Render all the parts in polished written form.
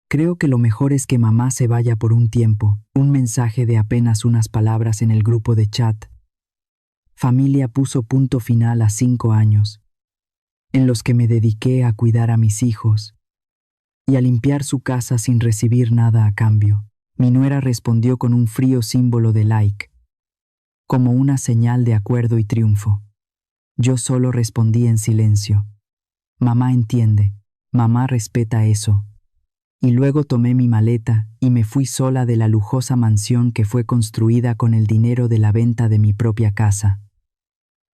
Creo que lo mejor es que mamá se vaya por un tiempo. Un mensaje de apenas unas palabras en el grupo de chat. Familia puso punto final a 5 años, en los que me dediqué a cuidar a mis hijos y a limpiar su casa sin recibir nada a cambio. Mi nuera respondió con un frío símbolo de like, como una señal de acuerdo y triunfo. Yo solo respondí en silencio. Mamá entiende, mamá respeta eso. Y luego tomé mi maleta y me fui sola de la lujosa mansión que fue construida con el dinero de la venta de mi propia casa.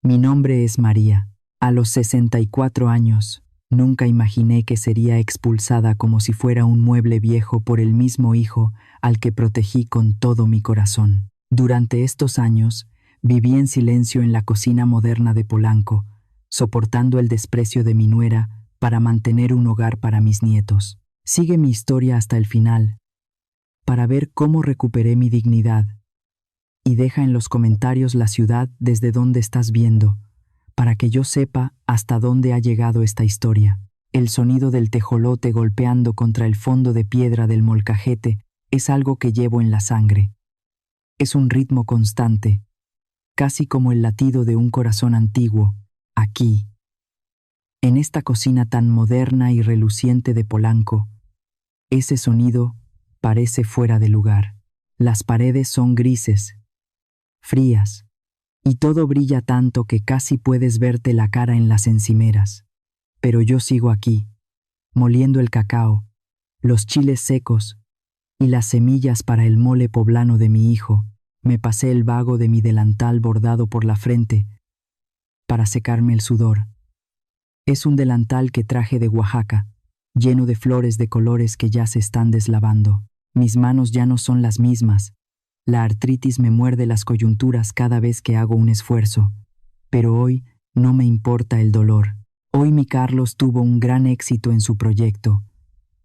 Mi nombre es María. A los 64 años, nunca imaginé que sería expulsada como si fuera un mueble viejo por el mismo hijo al que protegí con todo mi corazón. Durante estos años, viví en silencio en la cocina moderna de Polanco, soportando el desprecio de mi nuera para mantener un hogar para mis nietos. Sigue mi historia hasta el final, para ver cómo recuperé mi dignidad. Y deja en los comentarios la ciudad desde donde estás viendo, para que yo sepa hasta dónde ha llegado esta historia. El sonido del tejolote golpeando contra el fondo de piedra del molcajete es algo que llevo en la sangre. Es un ritmo constante, casi como el latido de un corazón antiguo, aquí. En esta cocina tan moderna y reluciente de Polanco, ese sonido parece fuera de lugar. Las paredes son grises, frías, y todo brilla tanto que casi puedes verte la cara en las encimeras. Pero yo sigo aquí, moliendo el cacao, los chiles secos y las semillas para el mole poblano de mi hijo. Me pasé el vago de mi delantal bordado por la frente para secarme el sudor. Es un delantal que traje de Oaxaca, lleno de flores de colores que ya se están deslavando. Mis manos ya no son las mismas. La artritis me muerde las coyunturas cada vez que hago un esfuerzo. Pero hoy no me importa el dolor. Hoy mi Carlos tuvo un gran éxito en su proyecto,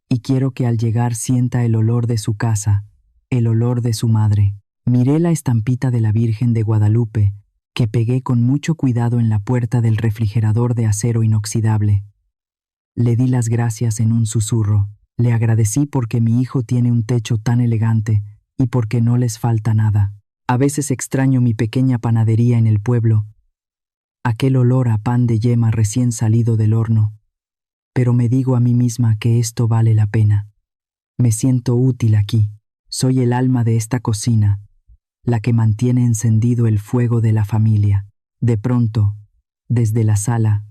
y quiero que al llegar sienta el olor de su casa, el olor de su madre. Miré la estampita de la Virgen de Guadalupe, que pegué con mucho cuidado en la puerta del refrigerador de acero inoxidable. Le di las gracias en un susurro. Le agradecí porque mi hijo tiene un techo tan elegante y porque no les falta nada. A veces extraño mi pequeña panadería en el pueblo, aquel olor a pan de yema recién salido del horno. Pero me digo a mí misma que esto vale la pena. Me siento útil aquí. Soy el alma de esta cocina, la que mantiene encendido el fuego de la familia. De pronto, desde la sala,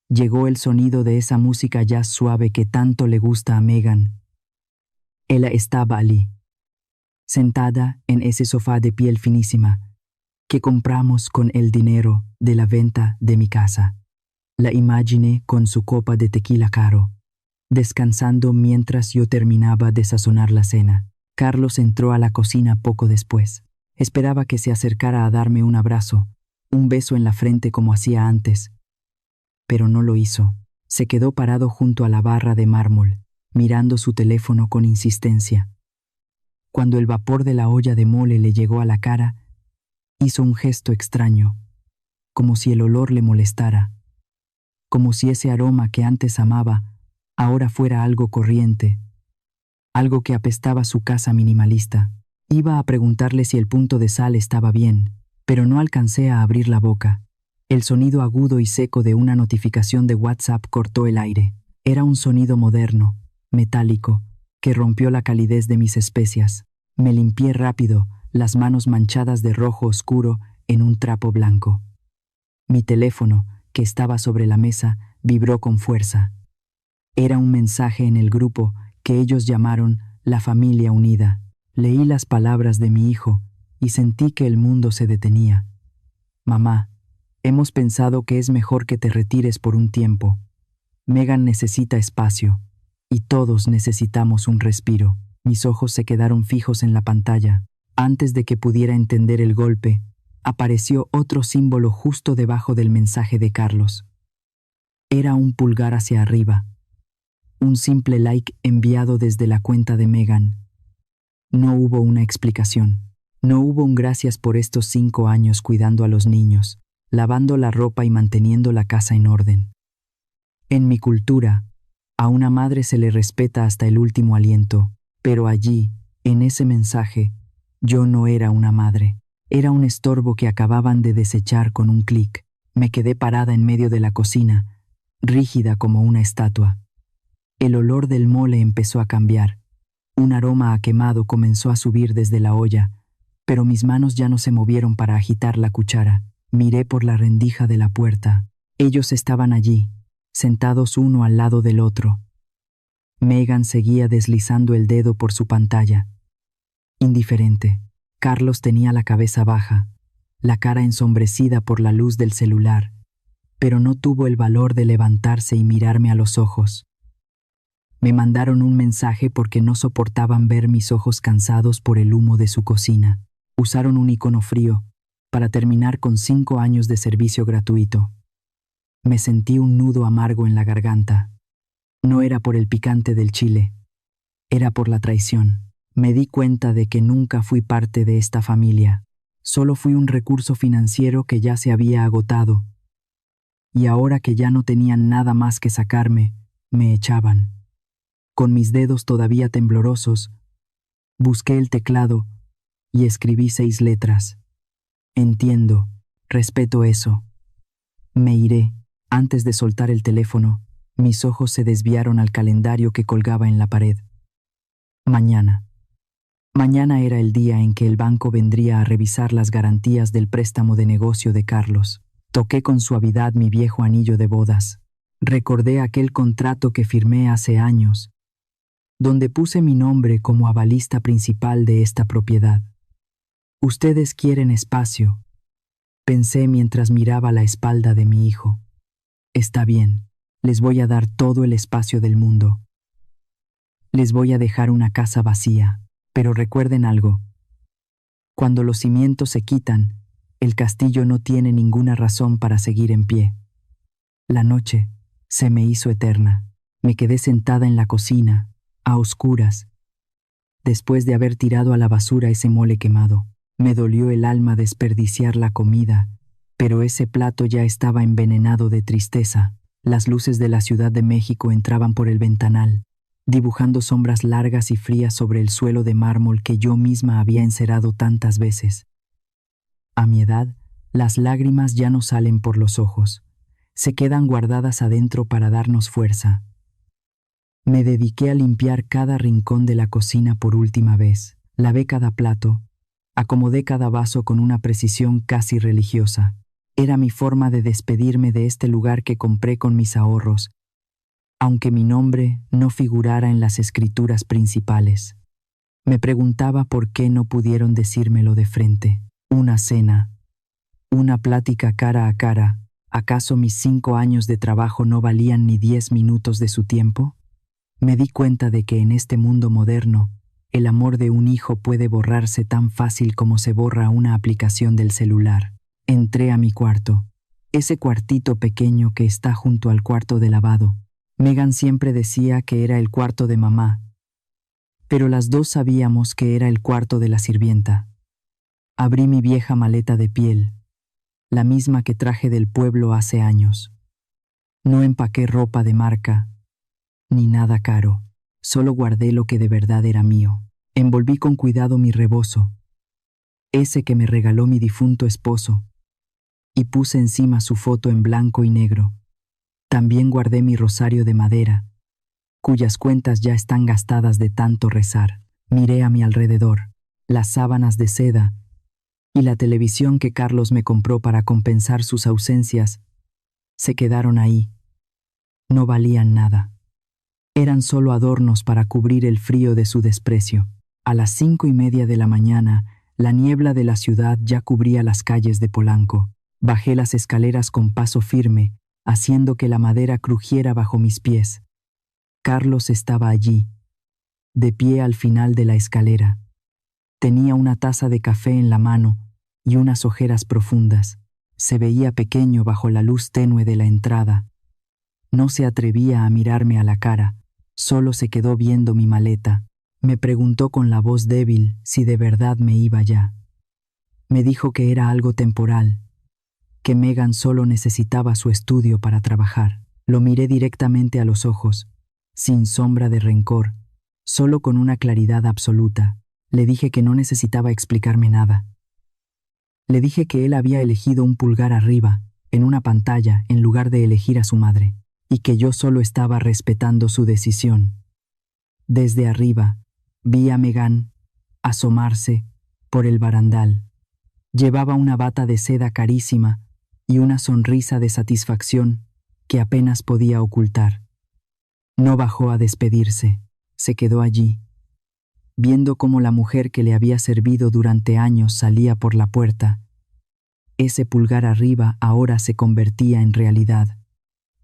llegó el sonido de esa música jazz suave que tanto le gusta a Megan. Ella estaba allí, sentada en ese sofá de piel finísima que compramos con el dinero de la venta de mi casa. La imaginé con su copa de tequila caro, descansando mientras yo terminaba de sazonar la cena. Carlos entró a la cocina poco después. Esperaba que se acercara a darme un abrazo, un beso en la frente como hacía antes, pero no lo hizo. Se quedó parado junto a la barra de mármol, mirando su teléfono con insistencia. Cuando el vapor de la olla de mole le llegó a la cara, hizo un gesto extraño, como si el olor le molestara, como si ese aroma que antes amaba ahora fuera algo corriente, algo que apestaba su casa minimalista. Iba a preguntarle si el punto de sal estaba bien, pero no alcancé a abrir la boca. El sonido agudo y seco de una notificación de WhatsApp cortó el aire. Era un sonido moderno, metálico, que rompió la calidez de mis especias. Me limpié rápido, las manos manchadas de rojo oscuro en un trapo blanco. Mi teléfono, que estaba sobre la mesa, vibró con fuerza. Era un mensaje en el grupo que ellos llamaron La Familia Unida. Leí las palabras de mi hijo y sentí que el mundo se detenía. Mamá, hemos pensado que es mejor que te retires por un tiempo. Megan necesita espacio y todos necesitamos un respiro. Mis ojos se quedaron fijos en la pantalla. Antes de que pudiera entender el golpe, apareció otro símbolo justo debajo del mensaje de Carlos. Era un pulgar hacia arriba. Un simple like enviado desde la cuenta de Megan. No hubo una explicación. No hubo un gracias por estos 5 años cuidando a los niños, lavando la ropa y manteniendo la casa en orden. En mi cultura, A una madre se le respeta hasta el último aliento, pero allí, en ese mensaje, yo no era una madre. Era un estorbo que acababan de desechar con un clic. Me quedé parada en medio de la cocina, rígida como una estatua. El olor del mole empezó a cambiar. Un aroma a quemado comenzó a subir desde la olla, pero mis manos ya no se movieron para agitar la cuchara. Miré por la rendija de la puerta. Ellos estaban allí, sentados uno al lado del otro. Megan seguía deslizando el dedo por su pantalla. Indiferente. Carlos tenía la cabeza baja, la cara ensombrecida por la luz del celular, pero no tuvo el valor de levantarse y mirarme a los ojos. Me mandaron un mensaje porque no soportaban ver mis ojos cansados por el humo de su cocina. Usaron un icono frío para terminar con 5 años de servicio gratuito. Me sentí un nudo amargo en la garganta. No era por el picante del chile, era por la traición. Me di cuenta de que nunca fui parte de esta familia. Solo fui un recurso financiero que ya se había agotado. Y ahora que ya no tenían nada más que sacarme, me echaban. Con mis dedos todavía temblorosos, busqué el teclado y escribí 6 letras. Entiendo, respeto eso. Me iré. Antes de soltar el teléfono, mis ojos se desviaron al calendario que colgaba en la pared. Mañana. Mañana era el día en que el banco vendría a revisar las garantías del préstamo de negocio de Carlos. Toqué con suavidad mi viejo anillo de bodas. Recordé aquel contrato que firmé hace años, donde puse mi nombre como avalista principal de esta propiedad. Ustedes quieren espacio, pensé mientras miraba la espalda de mi hijo. Está bien, les voy a dar todo el espacio del mundo. Les voy a dejar una casa vacía. Pero recuerden algo. Cuando los cimientos se quitan, el castillo no tiene ninguna razón para seguir en pie. La noche se me hizo eterna. Me quedé sentada en la cocina, a oscuras. Después de haber tirado a la basura ese mole quemado, me dolió el alma desperdiciar la comida, pero ese plato ya estaba envenenado de tristeza. Las luces de la Ciudad de México entraban por el ventanal, dibujando sombras largas y frías sobre el suelo de mármol que yo misma había encerado tantas veces. A mi edad, las lágrimas ya no salen por los ojos, se quedan guardadas adentro para darnos fuerza. Me dediqué a limpiar cada rincón de la cocina por última vez, lavé cada plato, acomodé cada vaso con una precisión casi religiosa. Era mi forma de despedirme de este lugar que compré con mis ahorros, aunque mi nombre no figurara en las escrituras principales. Me preguntaba por qué no pudieron decírmelo de frente. Una cena, una plática cara a cara. ¿Acaso mis 5 años de trabajo no valían ni 10 minutos de su tiempo? Me di cuenta de que en este mundo moderno, el amor de un hijo puede borrarse tan fácil como se borra una aplicación del celular. Entré a mi cuarto, ese cuartito pequeño que está junto al cuarto de lavado. Megan siempre decía que era el cuarto de mamá, pero las dos sabíamos que era el cuarto de la sirvienta. Abrí mi vieja maleta de piel, la misma que traje del pueblo hace años. No empaqué ropa de marca, ni nada caro, solo guardé lo que de verdad era mío. Envolví con cuidado mi rebozo, ese que me regaló mi difunto esposo, y puse encima su foto en blanco y negro. También guardé mi rosario de madera, cuyas cuentas ya están gastadas de tanto rezar. Miré a mi alrededor, las sábanas de seda y la televisión que Carlos me compró para compensar sus ausencias se quedaron ahí. No valían nada. Eran solo adornos para cubrir el frío de su desprecio. A las 5:30 de la mañana, la niebla de la ciudad ya cubría las calles de Polanco. Bajé las escaleras con paso firme, haciendo que la madera crujiera bajo mis pies. Carlos estaba allí, de pie al final de la escalera. Tenía una taza de café en la mano y unas ojeras profundas. Se veía pequeño bajo la luz tenue de la entrada. No se atrevía a mirarme a la cara, solo se quedó viendo mi maleta. Me preguntó con la voz débil si de verdad me iba ya. Me dijo que era algo temporal, que Megan solo necesitaba su estudio para trabajar. Lo miré directamente a los ojos. sin sombra de rencor, solo con una claridad absoluta. Le dije que no necesitaba explicarme nada. Le dije que él había elegido un pulgar arriba, en una pantalla, en lugar de elegir a su madre, y que yo solo estaba respetando su decisión. Desde arriba, vi a Megan asomarse por el barandal. Llevaba una bata de seda carísima y una sonrisa de satisfacción que apenas podía ocultar. No bajó a despedirse, se quedó allí, viendo cómo la mujer que le había servido durante años salía por la puerta. Ese pulgar arriba ahora se convertía en realidad.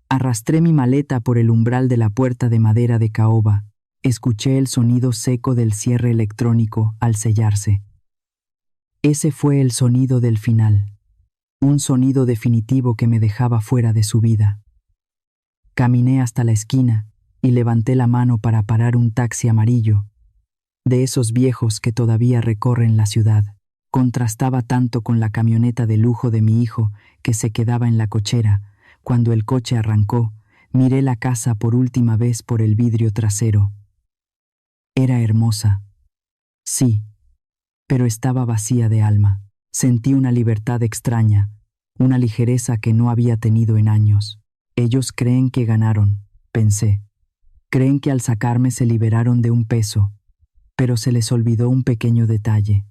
Arrastré mi maleta por el umbral de la puerta de madera de caoba. Escuché el sonido seco del cierre electrónico al sellarse. Ese fue el sonido del final, un sonido definitivo que me dejaba fuera de su vida. Caminé hasta la esquina y levanté la mano para parar un taxi amarillo, de esos viejos que todavía recorren la ciudad. Contrastaba tanto con la camioneta de lujo de mi hijo que se quedaba en la cochera. Cuando el coche arrancó, miré la casa por última vez por el vidrio trasero. Era hermosa, sí, pero estaba vacía de alma. Sentí una libertad extraña, una ligereza que no había tenido en años. Ellos creen que ganaron, pensé. Creen que al sacarme se liberaron de un peso, pero se les olvidó un pequeño detalle.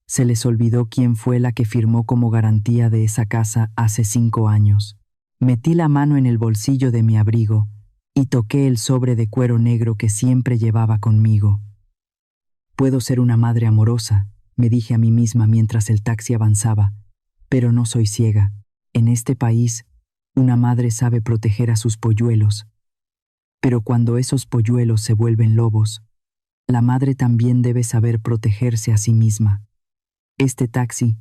Se les olvidó quién fue la que firmó como garantía de esa casa hace 5 años. Metí la mano en el bolsillo de mi abrigo y toqué el sobre de cuero negro que siempre llevaba conmigo. Puedo ser una madre amorosa, me dije a mí misma mientras el taxi avanzaba, pero no soy ciega. En este país, una madre sabe proteger a sus polluelos. Pero cuando esos polluelos se vuelven lobos, la madre también debe saber protegerse a sí misma. Este taxi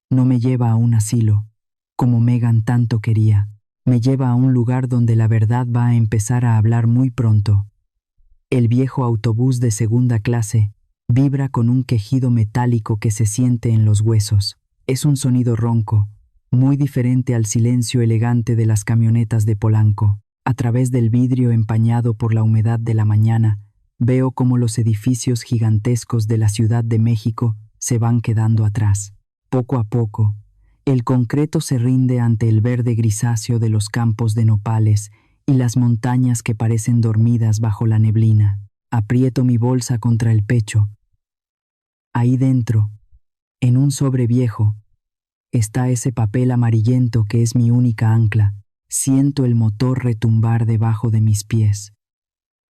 no me lleva a un asilo, como Megan tanto quería. Me lleva a un lugar donde la verdad va a empezar a hablar muy pronto. El viejo autobús de segunda clase vibra con un quejido metálico que se siente en los huesos. Es un sonido ronco, muy diferente al silencio elegante de las camionetas de Polanco. A través del vidrio empañado por la humedad de la mañana, veo cómo los edificios gigantescos de la Ciudad de México se van quedando atrás. Poco a poco, el concreto se rinde ante el verde grisáceo de los campos de nopales y las montañas que parecen dormidas bajo la neblina. Aprieto mi bolsa contra el pecho. Ahí dentro, en un sobre viejo, está ese papel amarillento que es mi única ancla. Siento el motor retumbar debajo de mis pies.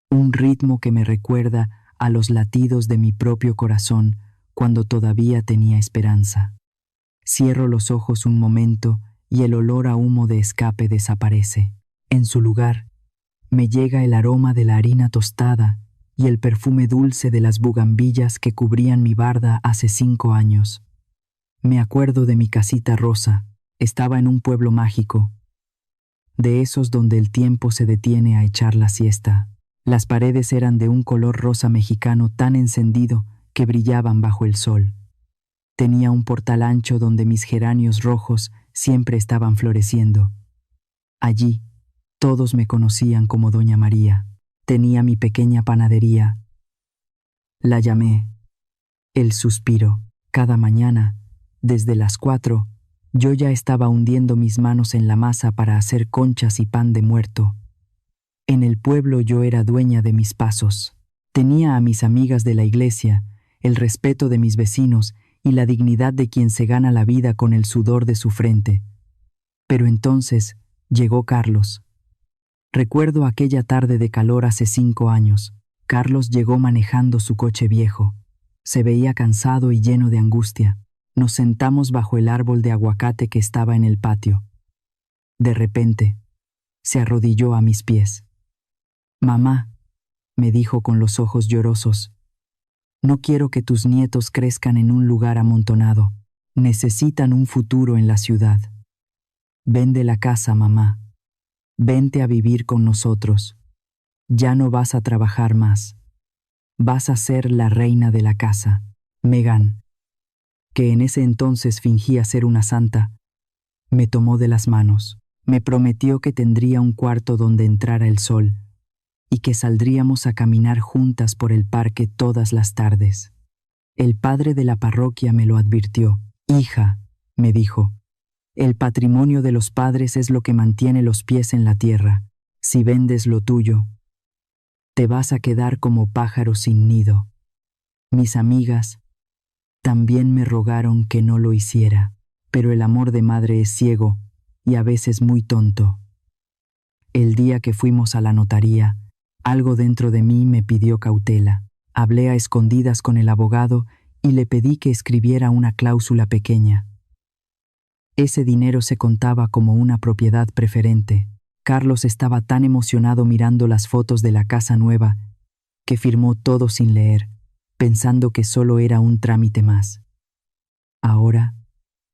Un ritmo que me recuerda a los latidos de mi propio corazón cuando todavía tenía esperanza. Cierro los ojos un momento y el olor a humo de escape desaparece. En su lugar, me llega el aroma de la harina tostada y el perfume dulce de las bugambillas que cubrían mi barda hace 5 años. Me acuerdo de mi casita rosa. Estaba en un pueblo mágico, de esos donde el tiempo se detiene a echar la siesta. Las paredes eran de un color rosa mexicano tan encendido que brillaban bajo el sol. Tenía un portal ancho donde mis geranios rojos siempre estaban floreciendo. Allí, todos me conocían como Doña María. Tenía mi pequeña panadería. La llamé El Suspiro. Cada mañana, desde las 4, yo ya estaba hundiendo mis manos en la masa para hacer conchas y pan de muerto. En el pueblo yo era dueña de mis pasos. Tenía a mis amigas de la iglesia, el respeto de mis vecinos y la dignidad de quien se gana la vida con el sudor de su frente. Pero entonces llegó Carlos. Recuerdo aquella tarde de calor hace 5 años. Carlos llegó manejando su coche viejo. Se veía cansado y lleno de angustia. Nos sentamos bajo el árbol de aguacate que estaba en el patio. De repente, se arrodilló a mis pies. «Mamá», me dijo con los ojos llorosos, «no quiero que tus nietos crezcan en un lugar amontonado. Necesitan un futuro en la ciudad. Vende la casa, mamá. Vente a vivir con nosotros. Ya no vas a trabajar más. Vas a ser la reina de la casa». Megan, que en ese entonces fingía ser una santa, me tomó de las manos. Me prometió que tendría un cuarto donde entrara el sol y que saldríamos a caminar juntas por el parque todas las tardes. El padre de la parroquia me lo advirtió. «Hija», me dijo, «el patrimonio de los padres es lo que mantiene los pies en la tierra. Si vendes lo tuyo, te vas a quedar como pájaro sin nido». Mis amigas también me rogaron que no lo hiciera, pero el amor de madre es ciego y a veces muy tonto. El día que fuimos a la notaría, algo dentro de mí me pidió cautela. Hablé a escondidas con el abogado y le pedí que escribiera una cláusula pequeña. Ese dinero se contaba como una propiedad preferente. Carlos estaba tan emocionado mirando las fotos de la casa nueva que firmó todo sin leer, pensando que solo era un trámite más. Ahora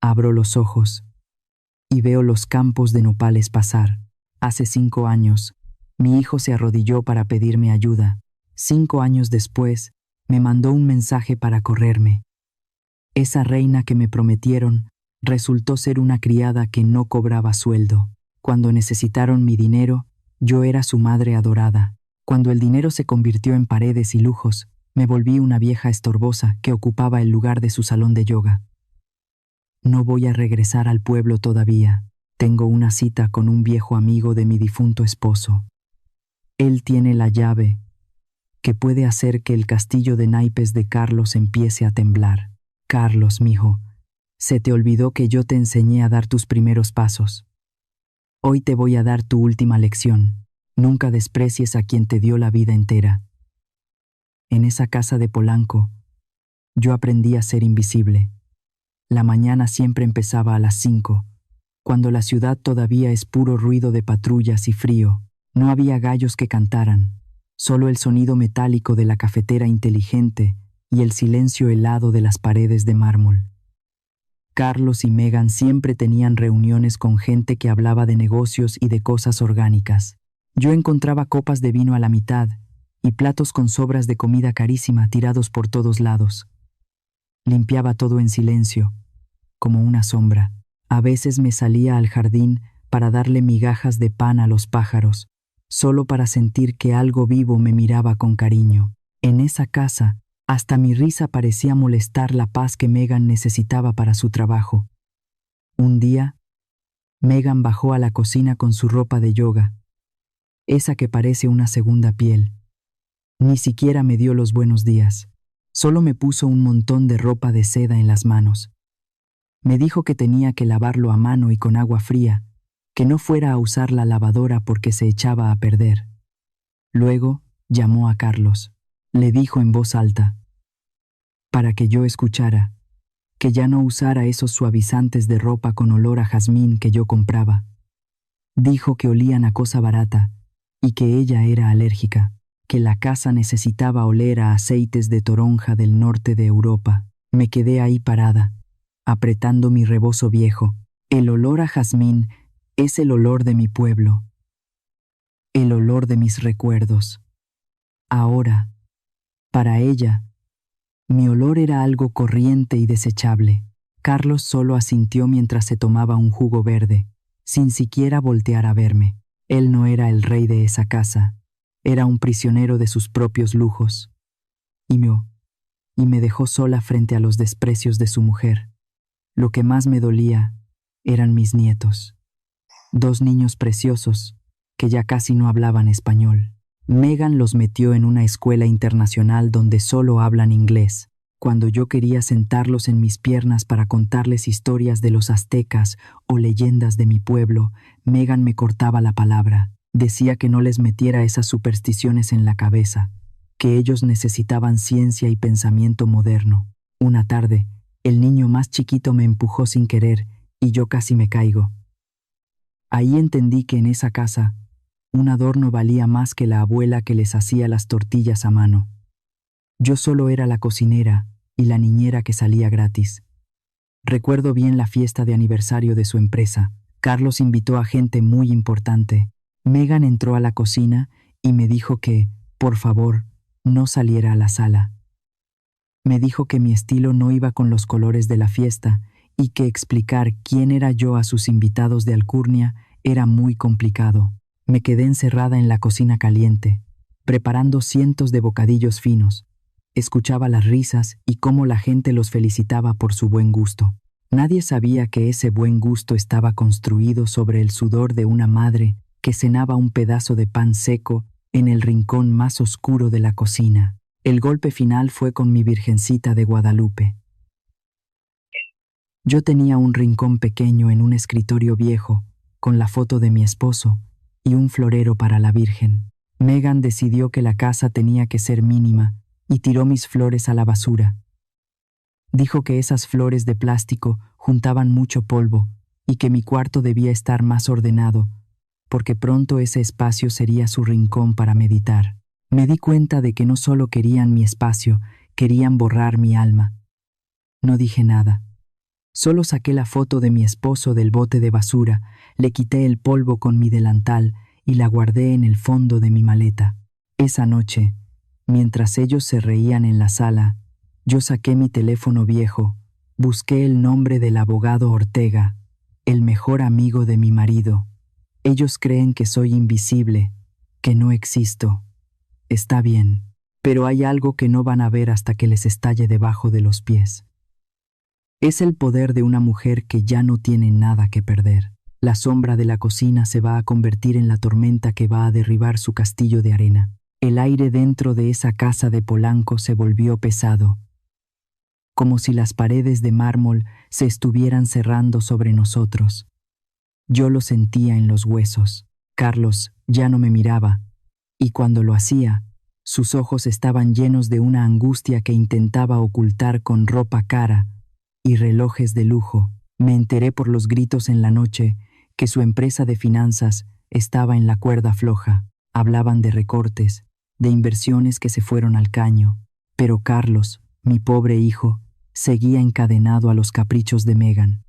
abro los ojos y veo los campos de nopales pasar. Hace 5 años, mi hijo se arrodilló para pedirme ayuda. 5 años después, me mandó un mensaje para correrme. Esa reina que me prometieron resultó ser una criada que no cobraba sueldo. Cuando necesitaron mi dinero, yo era su madre adorada. Cuando el dinero se convirtió en paredes y lujos, me volví una vieja estorbosa que ocupaba el lugar de su salón de yoga. No voy a regresar al pueblo todavía. Tengo una cita con un viejo amigo de mi difunto esposo. Él tiene la llave que puede hacer que el castillo de naipes de Carlos empiece a temblar. Carlos, mijo, se te olvidó que yo te enseñé a dar tus primeros pasos. Hoy te voy a dar tu última lección. Nunca desprecies a quien te dio la vida entera. En esa casa de Polanco, yo aprendí a ser invisible. La mañana siempre empezaba a las 5, cuando la ciudad todavía es puro ruido de patrullas y frío. No había gallos que cantaran, solo el sonido metálico de la cafetera inteligente y el silencio helado de las paredes de mármol. Carlos y Megan siempre tenían reuniones con gente que hablaba de negocios y de cosas orgánicas. Yo encontraba copas de vino a la mitad y platos con sobras de comida carísima tirados por todos lados. Limpiaba todo en silencio, como una sombra. A veces me salía al jardín para darle migajas de pan a los pájaros, solo para sentir que algo vivo me miraba con cariño. En esa casa, hasta mi risa parecía molestar la paz que Megan necesitaba para su trabajo. Un día, Megan bajó a la cocina con su ropa de yoga, esa que parece una segunda piel. Ni siquiera me dio los buenos días, solo me puso un montón de ropa de seda en las manos. Me dijo que tenía que lavarlo a mano y con agua fría, que no fuera a usar la lavadora porque se echaba a perder. Luego llamó a Carlos. Le dijo en voz alta, para que yo escuchara, que ya no usara esos suavizantes de ropa con olor a jazmín que yo compraba. Dijo que olían a cosa barata y que ella era alérgica, que la casa necesitaba oler a aceites de toronja del norte de Europa. Me quedé ahí parada, apretando mi rebozo viejo. El olor a jazmín es el olor de mi pueblo, el olor de mis recuerdos. Ahora, para ella, mi olor era algo corriente y desechable. Carlos solo asintió mientras se tomaba un jugo verde, sin siquiera voltear a verme. Él no era el rey de esa casa, era un prisionero de sus propios lujos. Y me dejó sola frente a los desprecios de su mujer. Lo que más me dolía eran mis nietos. 2 niños preciosos que ya casi no hablaban español. Megan los metió en una escuela internacional donde solo hablan inglés. Cuando yo quería sentarlos en mis piernas para contarles historias de los aztecas o leyendas de mi pueblo, Megan me cortaba la palabra. Decía que no les metiera esas supersticiones en la cabeza, que ellos necesitaban ciencia y pensamiento moderno. Una tarde, el niño más chiquito me empujó sin querer y yo casi me caigo. Ahí entendí que en esa casa, un adorno valía más que la abuela que les hacía las tortillas a mano. Yo solo era la cocinera y la niñera que salía gratis. Recuerdo bien la fiesta de aniversario de su empresa. Carlos invitó a gente muy importante. Megan entró a la cocina y me dijo que, por favor, no saliera a la sala. Me dijo que mi estilo no iba con los colores de la fiesta y que explicar quién era yo a sus invitados de alcurnia era muy complicado. Me quedé encerrada en la cocina caliente, preparando cientos de bocadillos finos. Escuchaba las risas y cómo la gente los felicitaba por su buen gusto. Nadie sabía que ese buen gusto estaba construido sobre el sudor de una madre que cenaba un pedazo de pan seco en el rincón más oscuro de la cocina. El golpe final fue con mi Virgencita de Guadalupe. Yo tenía un rincón pequeño en un escritorio viejo, con la foto de mi esposo y un florero para la Virgen. Megan decidió que la casa tenía que ser mínima y tiró mis flores a la basura. Dijo que esas flores de plástico juntaban mucho polvo y que mi cuarto debía estar más ordenado, porque pronto ese espacio sería su rincón para meditar. Me di cuenta de que no solo querían mi espacio, querían borrar mi alma. No dije nada. Solo saqué la foto de mi esposo del bote de basura, le quité el polvo con mi delantal y la guardé en el fondo de mi maleta. Esa noche, mientras ellos se reían en la sala, yo saqué mi teléfono viejo, busqué el nombre del abogado Ortega, el mejor amigo de mi marido. Ellos creen que soy invisible, que no existo. Está bien, pero hay algo que no van a ver hasta que les estalle debajo de los pies. Es el poder de una mujer que ya no tiene nada que perder. La sombra de la cocina se va a convertir en la tormenta que va a derribar su castillo de arena. El aire dentro de esa casa de Polanco se volvió pesado, como si las paredes de mármol se estuvieran cerrando sobre nosotros. Yo lo sentía en los huesos. Carlos ya no me miraba, y cuando lo hacía, sus ojos estaban llenos de una angustia que intentaba ocultar con ropa cara y relojes de lujo. Me enteré por los gritos en la noche que su empresa de finanzas estaba en la cuerda floja. Hablaban de recortes, de inversiones que se fueron al caño, pero Carlos, mi pobre hijo, seguía encadenado a los caprichos de Megan.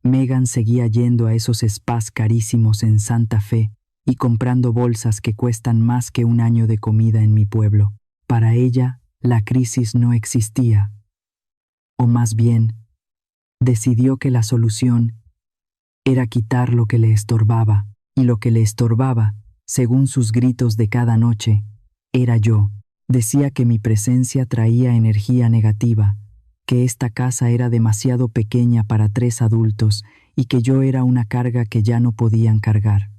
Megan seguía yendo a esos spas carísimos en Santa Fe y comprando bolsas que cuestan más que un año de comida en mi pueblo. Para ella, la crisis no existía. O más bien, decidió que la solución era quitar lo que le estorbaba, y lo que le estorbaba, según sus gritos de cada noche, era yo. Decía que mi presencia traía energía negativa, que esta casa era demasiado pequeña para 3 adultos y que yo era una carga que ya no podían cargar.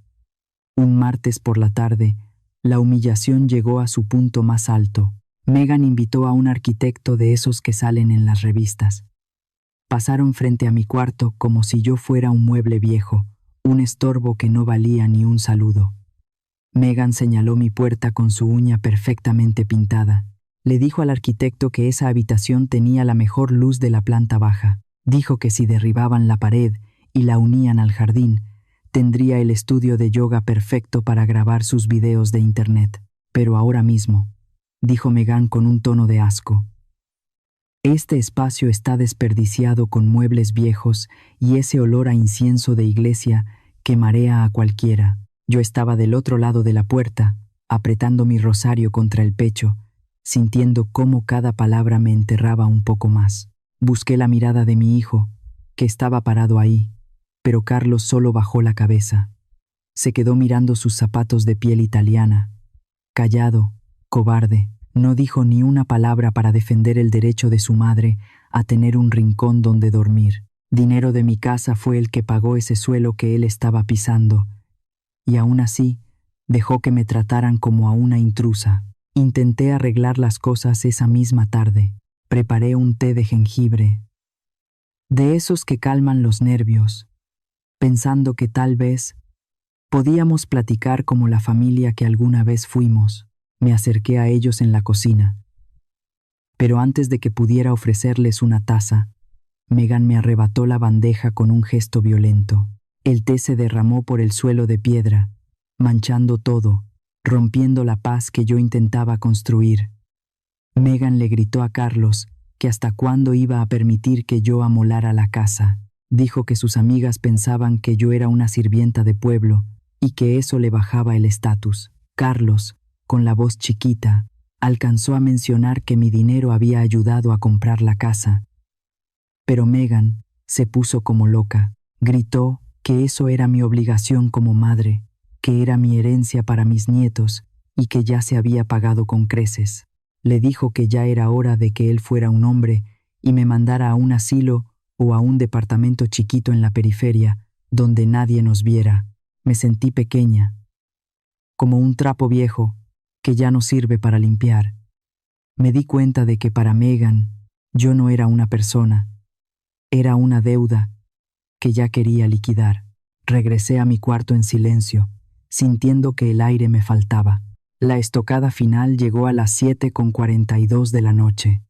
Un martes por la tarde, la humillación llegó a su punto más alto. Megan invitó a un arquitecto de esos que salen en las revistas. Pasaron frente a mi cuarto como si yo fuera un mueble viejo, un estorbo que no valía ni un saludo. Megan señaló mi puerta con su uña perfectamente pintada. Le dijo al arquitecto que esa habitación tenía la mejor luz de la planta baja. Dijo que si derribaban la pared y la unían al jardín, tendría el estudio de yoga perfecto para grabar sus videos de internet. Pero ahora mismo, dijo Megan con un tono de asco, este espacio está desperdiciado con muebles viejos y ese olor a incienso de iglesia que marea a cualquiera. Yo estaba del otro lado de la puerta, apretando mi rosario contra el pecho, sintiendo cómo cada palabra me enterraba un poco más. Busqué la mirada de mi hijo, que estaba parado ahí, pero Carlos solo bajó la cabeza. Se quedó mirando sus zapatos de piel italiana. Callado, cobarde, no dijo ni una palabra para defender el derecho de su madre a tener un rincón donde dormir. Dinero de mi casa fue el que pagó ese suelo que él estaba pisando, y aún así dejó que me trataran como a una intrusa. Intenté arreglar las cosas esa misma tarde. Preparé un té de jengibre, de esos que calman los nervios, pensando que tal vez podíamos platicar como la familia que alguna vez fuimos. Me acerqué a ellos en la cocina. Pero antes de que pudiera ofrecerles una taza, Megan me arrebató la bandeja con un gesto violento. El té se derramó por el suelo de piedra, manchando todo, rompiendo la paz que yo intentaba construir. Megan le gritó a Carlos que hasta cuándo iba a permitir que yo amolara la casa. Dijo que sus amigas pensaban que yo era una sirvienta de pueblo y que eso le bajaba el estatus. Carlos, con la voz chiquita, alcanzó a mencionar que mi dinero había ayudado a comprar la casa. Pero Megan se puso como loca. Gritó que eso era mi obligación como madre, que era mi herencia para mis nietos y que ya se había pagado con creces. Le dijo que ya era hora de que él fuera un hombre y me mandara a un asilo o a un departamento chiquito en la periferia, donde nadie nos viera. Me sentí pequeña, como un trapo viejo que ya no sirve para limpiar. Me di cuenta de que para Megan yo no era una persona, era una deuda que ya quería liquidar. Regresé a mi cuarto en silencio, sintiendo que el aire me faltaba. La estocada final llegó a las 7:42 de la noche.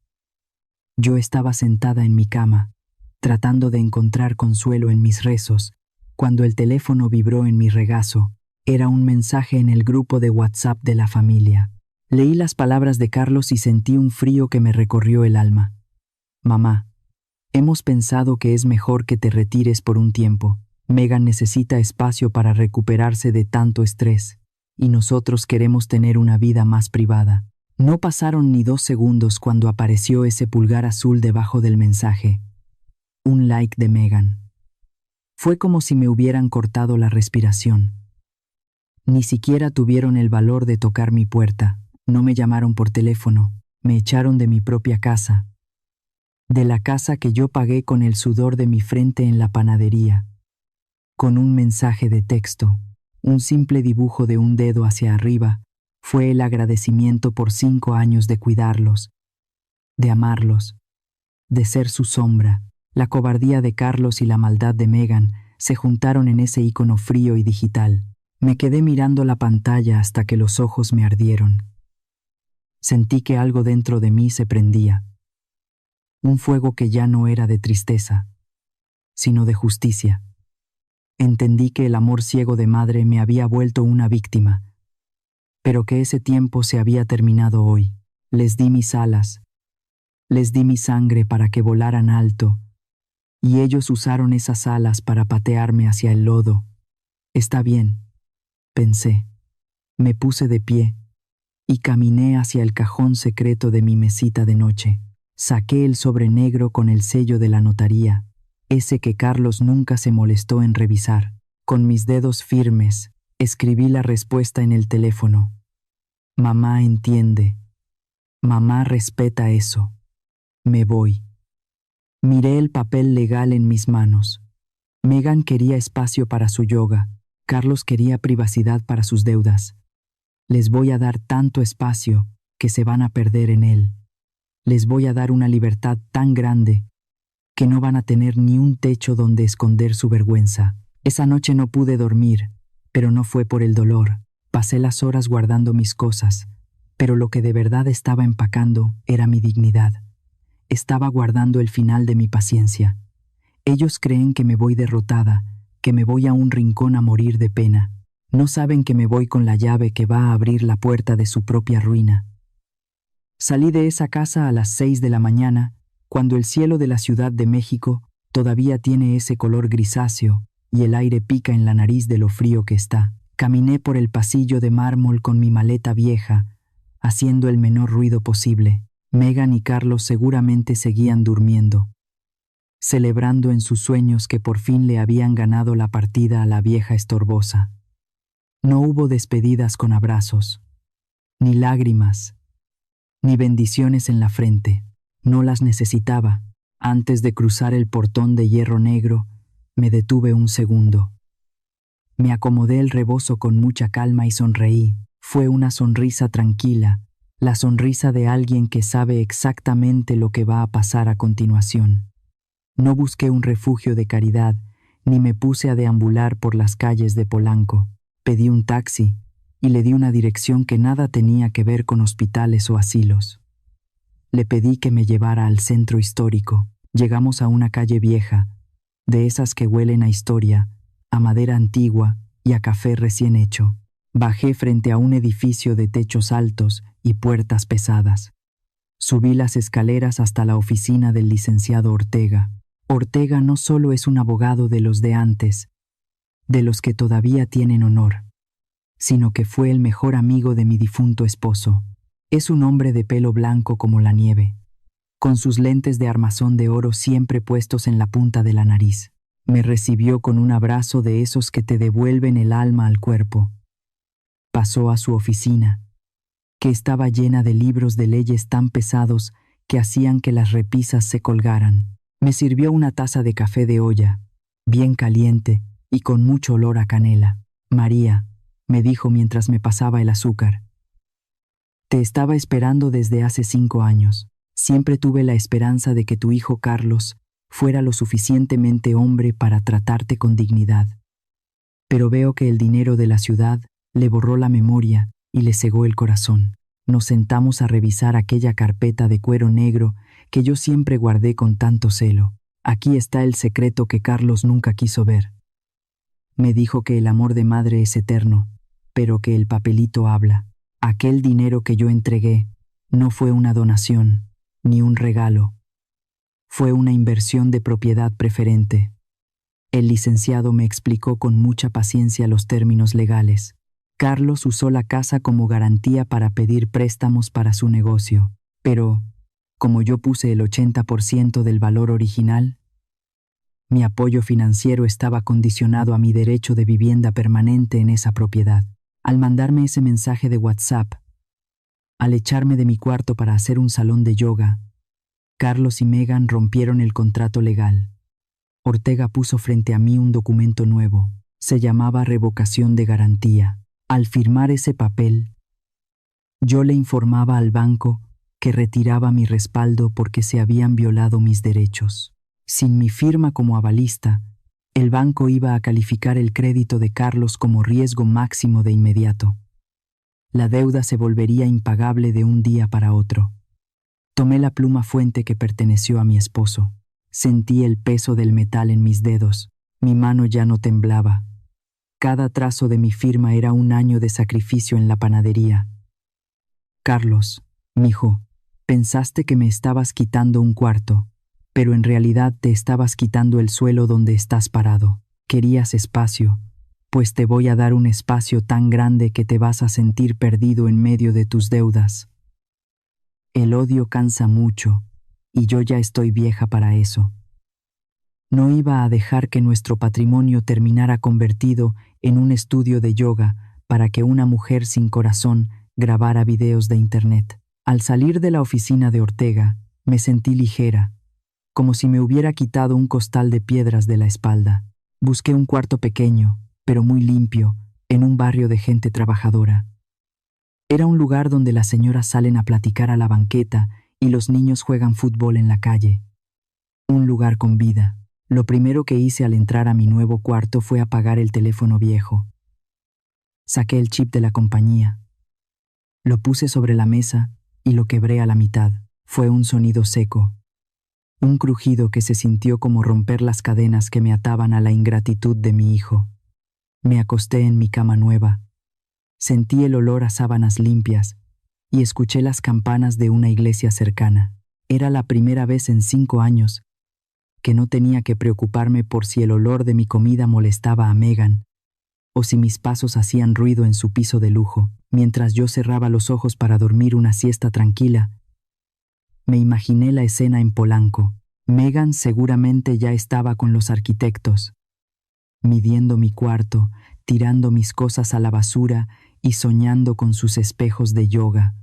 Yo estaba sentada en mi cama, tratando de encontrar consuelo en mis rezos, cuando el teléfono vibró en mi regazo. Era un mensaje en el grupo de WhatsApp de la familia. Leí las palabras de Carlos y sentí un frío que me recorrió el alma. Mamá, hemos pensado que es mejor que te retires por un tiempo. Megan necesita espacio para recuperarse de tanto estrés, y nosotros queremos tener una vida más privada. No pasaron ni 2 segundos cuando apareció ese pulgar azul debajo del mensaje. Un like de Megan. Fue como si me hubieran cortado la respiración. Ni siquiera tuvieron el valor de tocar mi puerta. No me llamaron por teléfono. Me echaron de mi propia casa. De la casa que yo pagué con el sudor de mi frente en la panadería. Con un mensaje de texto, un simple dibujo de un dedo hacia arriba, fue el agradecimiento por 5 años de cuidarlos, de amarlos, de ser su sombra. La cobardía de Carlos y la maldad de Megan se juntaron en ese icono frío y digital. Me quedé mirando la pantalla hasta que los ojos me ardieron. Sentí que algo dentro de mí se prendía. Un fuego que ya no era de tristeza, sino de justicia. Entendí que el amor ciego de madre me había vuelto una víctima, pero que ese tiempo se había terminado hoy. Les di mis alas, les di mi sangre para que volaran alto, y ellos usaron esas alas para patearme hacia el lodo. Está bien, pensé. Me puse de pie y caminé hacia el cajón secreto de mi mesita de noche. Saqué el sobre negro con el sello de la notaría, ese que Carlos nunca se molestó en revisar. Con mis dedos firmes, escribí la respuesta en el teléfono. Mamá entiende. Mamá respeta eso. Me voy. Miré el papel legal en mis manos. Megan quería espacio para su yoga. Carlos quería privacidad para sus deudas. Les voy a dar tanto espacio que se van a perder en él. Les voy a dar una libertad tan grande que no van a tener ni un techo donde esconder su vergüenza. Esa noche no pude dormir, pero no fue por el dolor. Pasé las horas guardando mis cosas, pero lo que de verdad estaba empacando era mi dignidad. Estaba guardando el final de mi paciencia. Ellos creen que me voy derrotada, que me voy a un rincón a morir de pena. No saben que me voy con la llave que va a abrir la puerta de su propia ruina. Salí de esa casa a las 6 de la mañana, cuando el cielo de la Ciudad de México todavía tiene ese color grisáceo y el aire pica en la nariz de lo frío que está. Caminé por el pasillo de mármol con mi maleta vieja, haciendo el menor ruido posible. Megan y Carlos seguramente seguían durmiendo, celebrando en sus sueños que por fin le habían ganado la partida a la vieja estorbosa. No hubo despedidas con abrazos, ni lágrimas, ni bendiciones en la frente. No las necesitaba. Antes de cruzar el portón de hierro negro, me detuve un segundo. Me acomodé el rebozo con mucha calma y sonreí. Fue una sonrisa tranquila, la sonrisa de alguien que sabe exactamente lo que va a pasar a continuación. No busqué un refugio de caridad, ni me puse a deambular por las calles de Polanco. Pedí un taxi y le di una dirección que nada tenía que ver con hospitales o asilos. Le pedí que me llevara al centro histórico. Llegamos a una calle vieja, de esas que huelen a historia, a madera antigua y a café recién hecho. Bajé frente a un edificio de techos altos y puertas pesadas. Subí las escaleras hasta la oficina del licenciado Ortega. Ortega no solo es un abogado de los de antes, de los que todavía tienen honor, sino que fue el mejor amigo de mi difunto esposo. Es un hombre de pelo blanco como la nieve, con sus lentes de armazón de oro siempre puestos en la punta de la nariz. Me recibió con un abrazo de esos que te devuelven el alma al cuerpo. Pasó a su oficina. que estaba llena de libros de leyes tan pesados que hacían que las repisas se colgaran. Me sirvió una taza de café de olla, bien caliente y con mucho olor a canela. María, me dijo mientras me pasaba el azúcar. Te estaba esperando desde hace 5 años. Siempre tuve la esperanza de que tu hijo Carlos fuera lo suficientemente hombre para tratarte con dignidad. Pero veo que el dinero de la ciudad le borró la memoria y le cegó el corazón. Nos sentamos a revisar aquella carpeta de cuero negro que yo siempre guardé con tanto celo. Aquí está el secreto que Carlos nunca quiso ver. Me dijo que el amor de madre es eterno, pero que el papelito habla. Aquel dinero que yo entregué no fue una donación, ni un regalo. Fue una inversión de propiedad preferente. El licenciado me explicó con mucha paciencia los términos legales. Carlos usó la casa como garantía para pedir préstamos para su negocio, pero, como yo puse el 80% del valor original, mi apoyo financiero estaba condicionado a mi derecho de vivienda permanente en esa propiedad. Al mandarme ese mensaje de WhatsApp, al echarme de mi cuarto para hacer un salón de yoga, Carlos y Megan rompieron el contrato legal. Ortega puso frente a mí un documento nuevo. Se llamaba revocación de garantía. Al firmar ese papel, yo le informaba al banco que retiraba mi respaldo porque se habían violado mis derechos. Sin mi firma como avalista, el banco iba a calificar el crédito de Carlos como riesgo máximo de inmediato. La deuda se volvería impagable de un día para otro. Tomé la pluma fuente que perteneció a mi esposo. Sentí el peso del metal en mis dedos. Mi mano ya no temblaba. Cada trazo de mi firma era un año de sacrificio en la panadería. Carlos, mijo, pensaste que me estabas quitando un cuarto, pero en realidad te estabas quitando el suelo donde estás parado. Querías espacio, pues te voy a dar un espacio tan grande que te vas a sentir perdido en medio de tus deudas. El odio cansa mucho, y yo ya estoy vieja para eso. No iba a dejar que nuestro patrimonio terminara convertido en un estudio de yoga para que una mujer sin corazón grabara videos de internet. Al salir de la oficina de Ortega, me sentí ligera, como si me hubiera quitado un costal de piedras de la espalda. Busqué un cuarto pequeño, pero muy limpio, en un barrio de gente trabajadora. Era un lugar donde las señoras salen a platicar a la banqueta y los niños juegan fútbol en la calle. Un lugar con vida. Lo primero que hice al entrar a mi nuevo cuarto fue apagar el teléfono viejo. Saqué el chip de la compañía. Lo puse sobre la mesa y lo quebré a la mitad. Fue un sonido seco. Un crujido que se sintió como romper las cadenas que me ataban a la ingratitud de mi hijo. Me acosté en mi cama nueva. Sentí el olor a sábanas limpias y escuché las campanas de una iglesia cercana. Era la primera vez en 5 años que no tenía que preocuparme por si el olor de mi comida molestaba a Megan o si mis pasos hacían ruido en su piso de lujo. Mientras yo cerraba los ojos para dormir una siesta tranquila, me imaginé la escena en Polanco. Megan seguramente ya estaba con los arquitectos, midiendo mi cuarto, tirando mis cosas a la basura y soñando con sus espejos de yoga.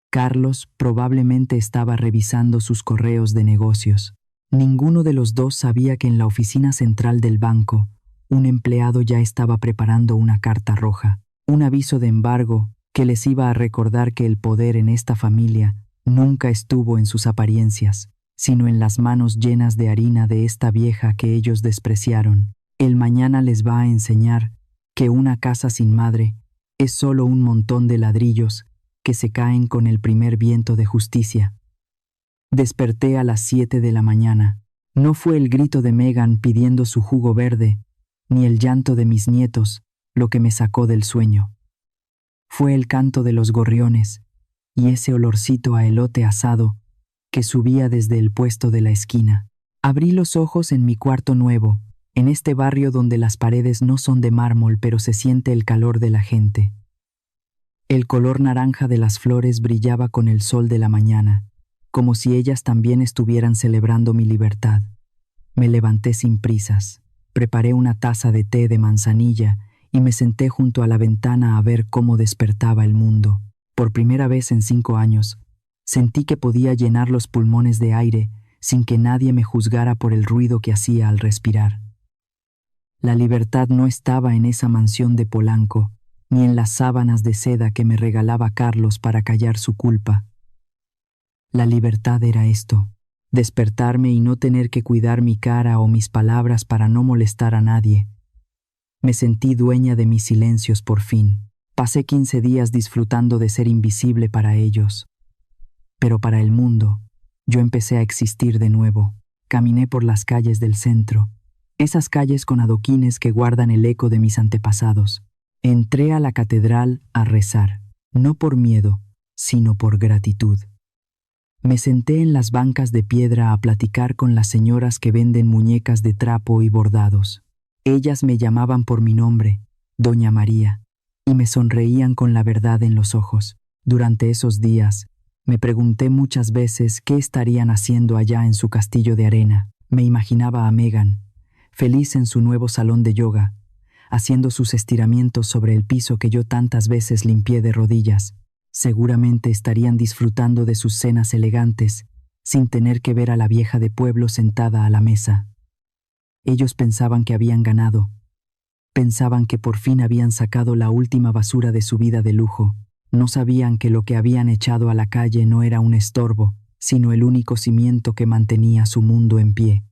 Carlos probablemente estaba revisando sus correos de negocios. Ninguno de los dos sabía que en la oficina central del banco, un empleado ya estaba preparando una carta roja, un aviso de embargo que les iba a recordar que el poder en esta familia nunca estuvo en sus apariencias, sino en las manos llenas de harina de esta vieja que ellos despreciaron. El mañana les va a enseñar que una casa sin madre es solo un montón de ladrillos que se caen con el primer viento de justicia. Desperté a las 7 de la mañana. No fue el grito de Megan pidiendo su jugo verde, ni el llanto de mis nietos, lo que me sacó del sueño. Fue el canto de los gorriones y ese olorcito a elote asado que subía desde el puesto de la esquina. Abrí los ojos en mi cuarto nuevo, en este barrio donde las paredes no son de mármol pero se siente el calor de la gente. El color naranja de las flores brillaba con el sol de la mañana, como si ellas también estuvieran celebrando mi libertad. Me levanté sin prisas, preparé una taza de té de manzanilla y me senté junto a la ventana a ver cómo despertaba el mundo. Por primera vez en 5 años, sentí que podía llenar los pulmones de aire sin que nadie me juzgara por el ruido que hacía al respirar. La libertad no estaba en esa mansión de Polanco, ni en las sábanas de seda que me regalaba Carlos para callar su culpa. La libertad era esto: despertarme y no tener que cuidar mi cara o mis palabras para no molestar a nadie. Me sentí dueña de mis silencios por fin. Pasé 15 días disfrutando de ser invisible para ellos. Pero para el mundo, yo empecé a existir de nuevo. Caminé por las calles del centro, esas calles con adoquines que guardan el eco de mis antepasados. Entré a la catedral a rezar, no por miedo, sino por gratitud. Me senté en las bancas de piedra a platicar con las señoras que venden muñecas de trapo y bordados. Ellas me llamaban por mi nombre, Doña María, y me sonreían con la verdad en los ojos. Durante esos días, me pregunté muchas veces qué estarían haciendo allá en su castillo de arena. Me imaginaba a Megan, feliz en su nuevo salón de yoga, haciendo sus estiramientos sobre el piso que yo tantas veces limpié de rodillas. Seguramente estarían disfrutando de sus cenas elegantes, sin tener que ver a la vieja de pueblo sentada a la mesa. Ellos pensaban que habían ganado. Pensaban que por fin habían sacado la última basura de su vida de lujo. No sabían que lo que habían echado a la calle no era un estorbo, sino el único cimiento que mantenía su mundo en pie.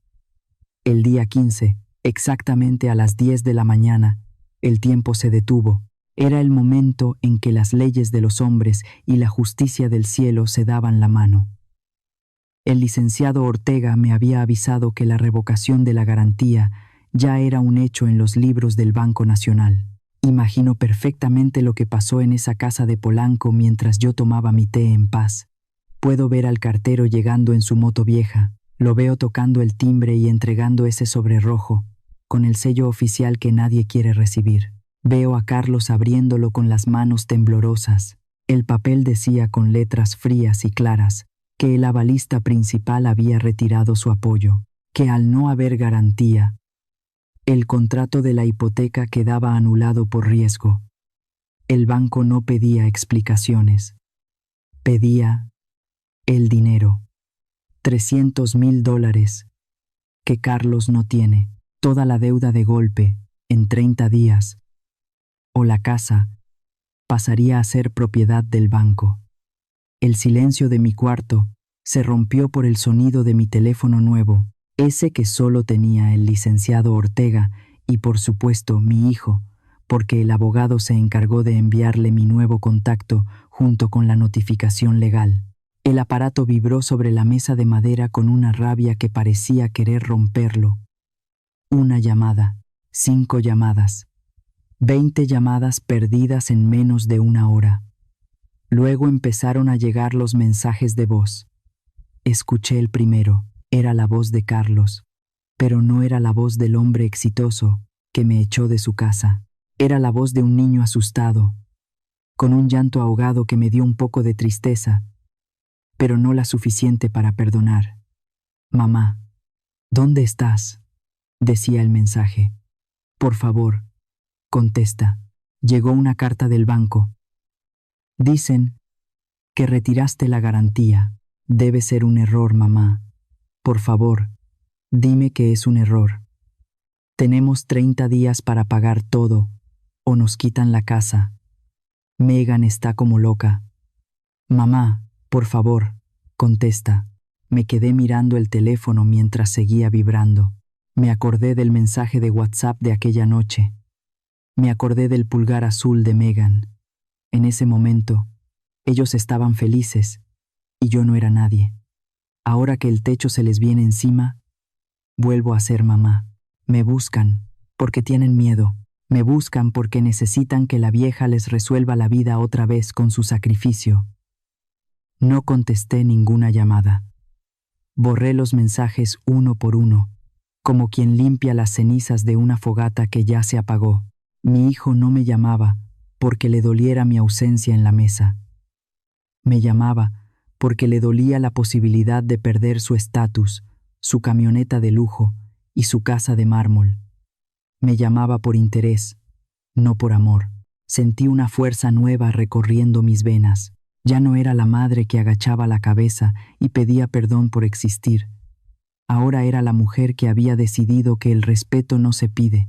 El día 15, exactamente a las 10 de la mañana, el tiempo se detuvo. Era el momento en que las leyes de los hombres y la justicia del cielo se daban la mano. El licenciado Ortega me había avisado que la revocación de la garantía ya era un hecho en los libros del Banco Nacional. Imagino perfectamente lo que pasó en esa casa de Polanco mientras yo tomaba mi té en paz. Puedo ver al cartero llegando en su moto vieja. Lo veo tocando el timbre y entregando ese sobre rojo, con el sello oficial que nadie quiere recibir. Veo a Carlos abriéndolo con las manos temblorosas. El papel decía con letras frías y claras que el avalista principal había retirado su apoyo, que al no haber garantía, el contrato de la hipoteca quedaba anulado por riesgo. El banco no pedía explicaciones. Pedía el dinero. $300,000 que Carlos no tiene. Toda la deuda de golpe, en 30 días. O la casa pasaría a ser propiedad del banco. El silencio de mi cuarto se rompió por el sonido de mi teléfono nuevo, ese que solo tenía el licenciado Ortega y por supuesto mi hijo, porque el abogado se encargó de enviarle mi nuevo contacto junto con la notificación legal. El aparato vibró sobre la mesa de madera con una rabia que parecía querer romperlo. Una llamada, 5 llamadas, 20 llamadas perdidas en menos de una hora. Luego empezaron a llegar los mensajes de voz. Escuché el primero. Era la voz de Carlos, pero no era la voz del hombre exitoso que me echó de su casa. Era la voz de un niño asustado, con un llanto ahogado que me dio un poco de tristeza, pero no la suficiente para perdonar. «Mamá, ¿dónde estás?», decía el mensaje. «Por favor, contesta. Llegó una carta del banco. Dicen que retiraste la garantía. Debe ser un error, mamá. Por favor, dime que es un error. Tenemos 30 días para pagar todo, o nos quitan la casa. Megan está como loca. Mamá, por favor, contesta». Me quedé mirando el teléfono mientras seguía vibrando. Me acordé del mensaje de WhatsApp de aquella noche. Me acordé del pulgar azul de Megan. En ese momento, ellos estaban felices, y yo no era nadie. Ahora que el techo se les viene encima, vuelvo a ser mamá. Me buscan porque tienen miedo. Me buscan porque necesitan que la vieja les resuelva la vida otra vez con su sacrificio. No contesté ninguna llamada. Borré los mensajes uno por uno, como quien limpia las cenizas de una fogata que ya se apagó. Mi hijo no me llamaba porque le doliera mi ausencia en la mesa. Me llamaba porque le dolía la posibilidad de perder su estatus, su camioneta de lujo y su casa de mármol. Me llamaba por interés, no por amor. Sentí una fuerza nueva recorriendo mis venas. Ya no era la madre que agachaba la cabeza y pedía perdón por existir. Ahora era la mujer que había decidido que el respeto no se pide,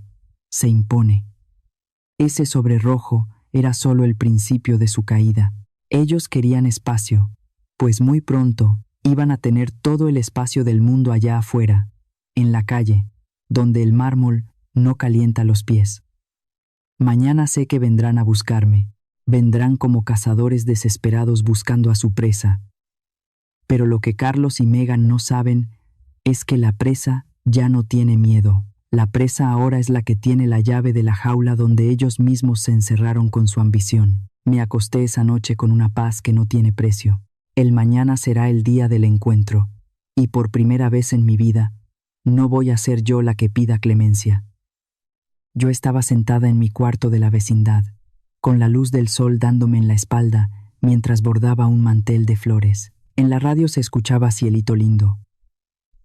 se impone. Ese sobre rojo era solo el principio de su caída. Ellos querían espacio, pues muy pronto iban a tener todo el espacio del mundo allá afuera, en la calle, donde el mármol no calienta los pies. Mañana sé que vendrán a buscarme, vendrán como cazadores desesperados buscando a su presa. Pero lo que Carlos y Megan no saben es que la presa ya no tiene miedo. La presa ahora es la que tiene la llave de la jaula donde ellos mismos se encerraron con su ambición. Me acosté esa noche con una paz que no tiene precio. El mañana será el día del encuentro, y por primera vez en mi vida, no voy a ser yo la que pida clemencia. Yo estaba sentada en mi cuarto de la vecindad, con la luz del sol dándome en la espalda mientras bordaba un mantel de flores. En la radio se escuchaba Cielito Lindo,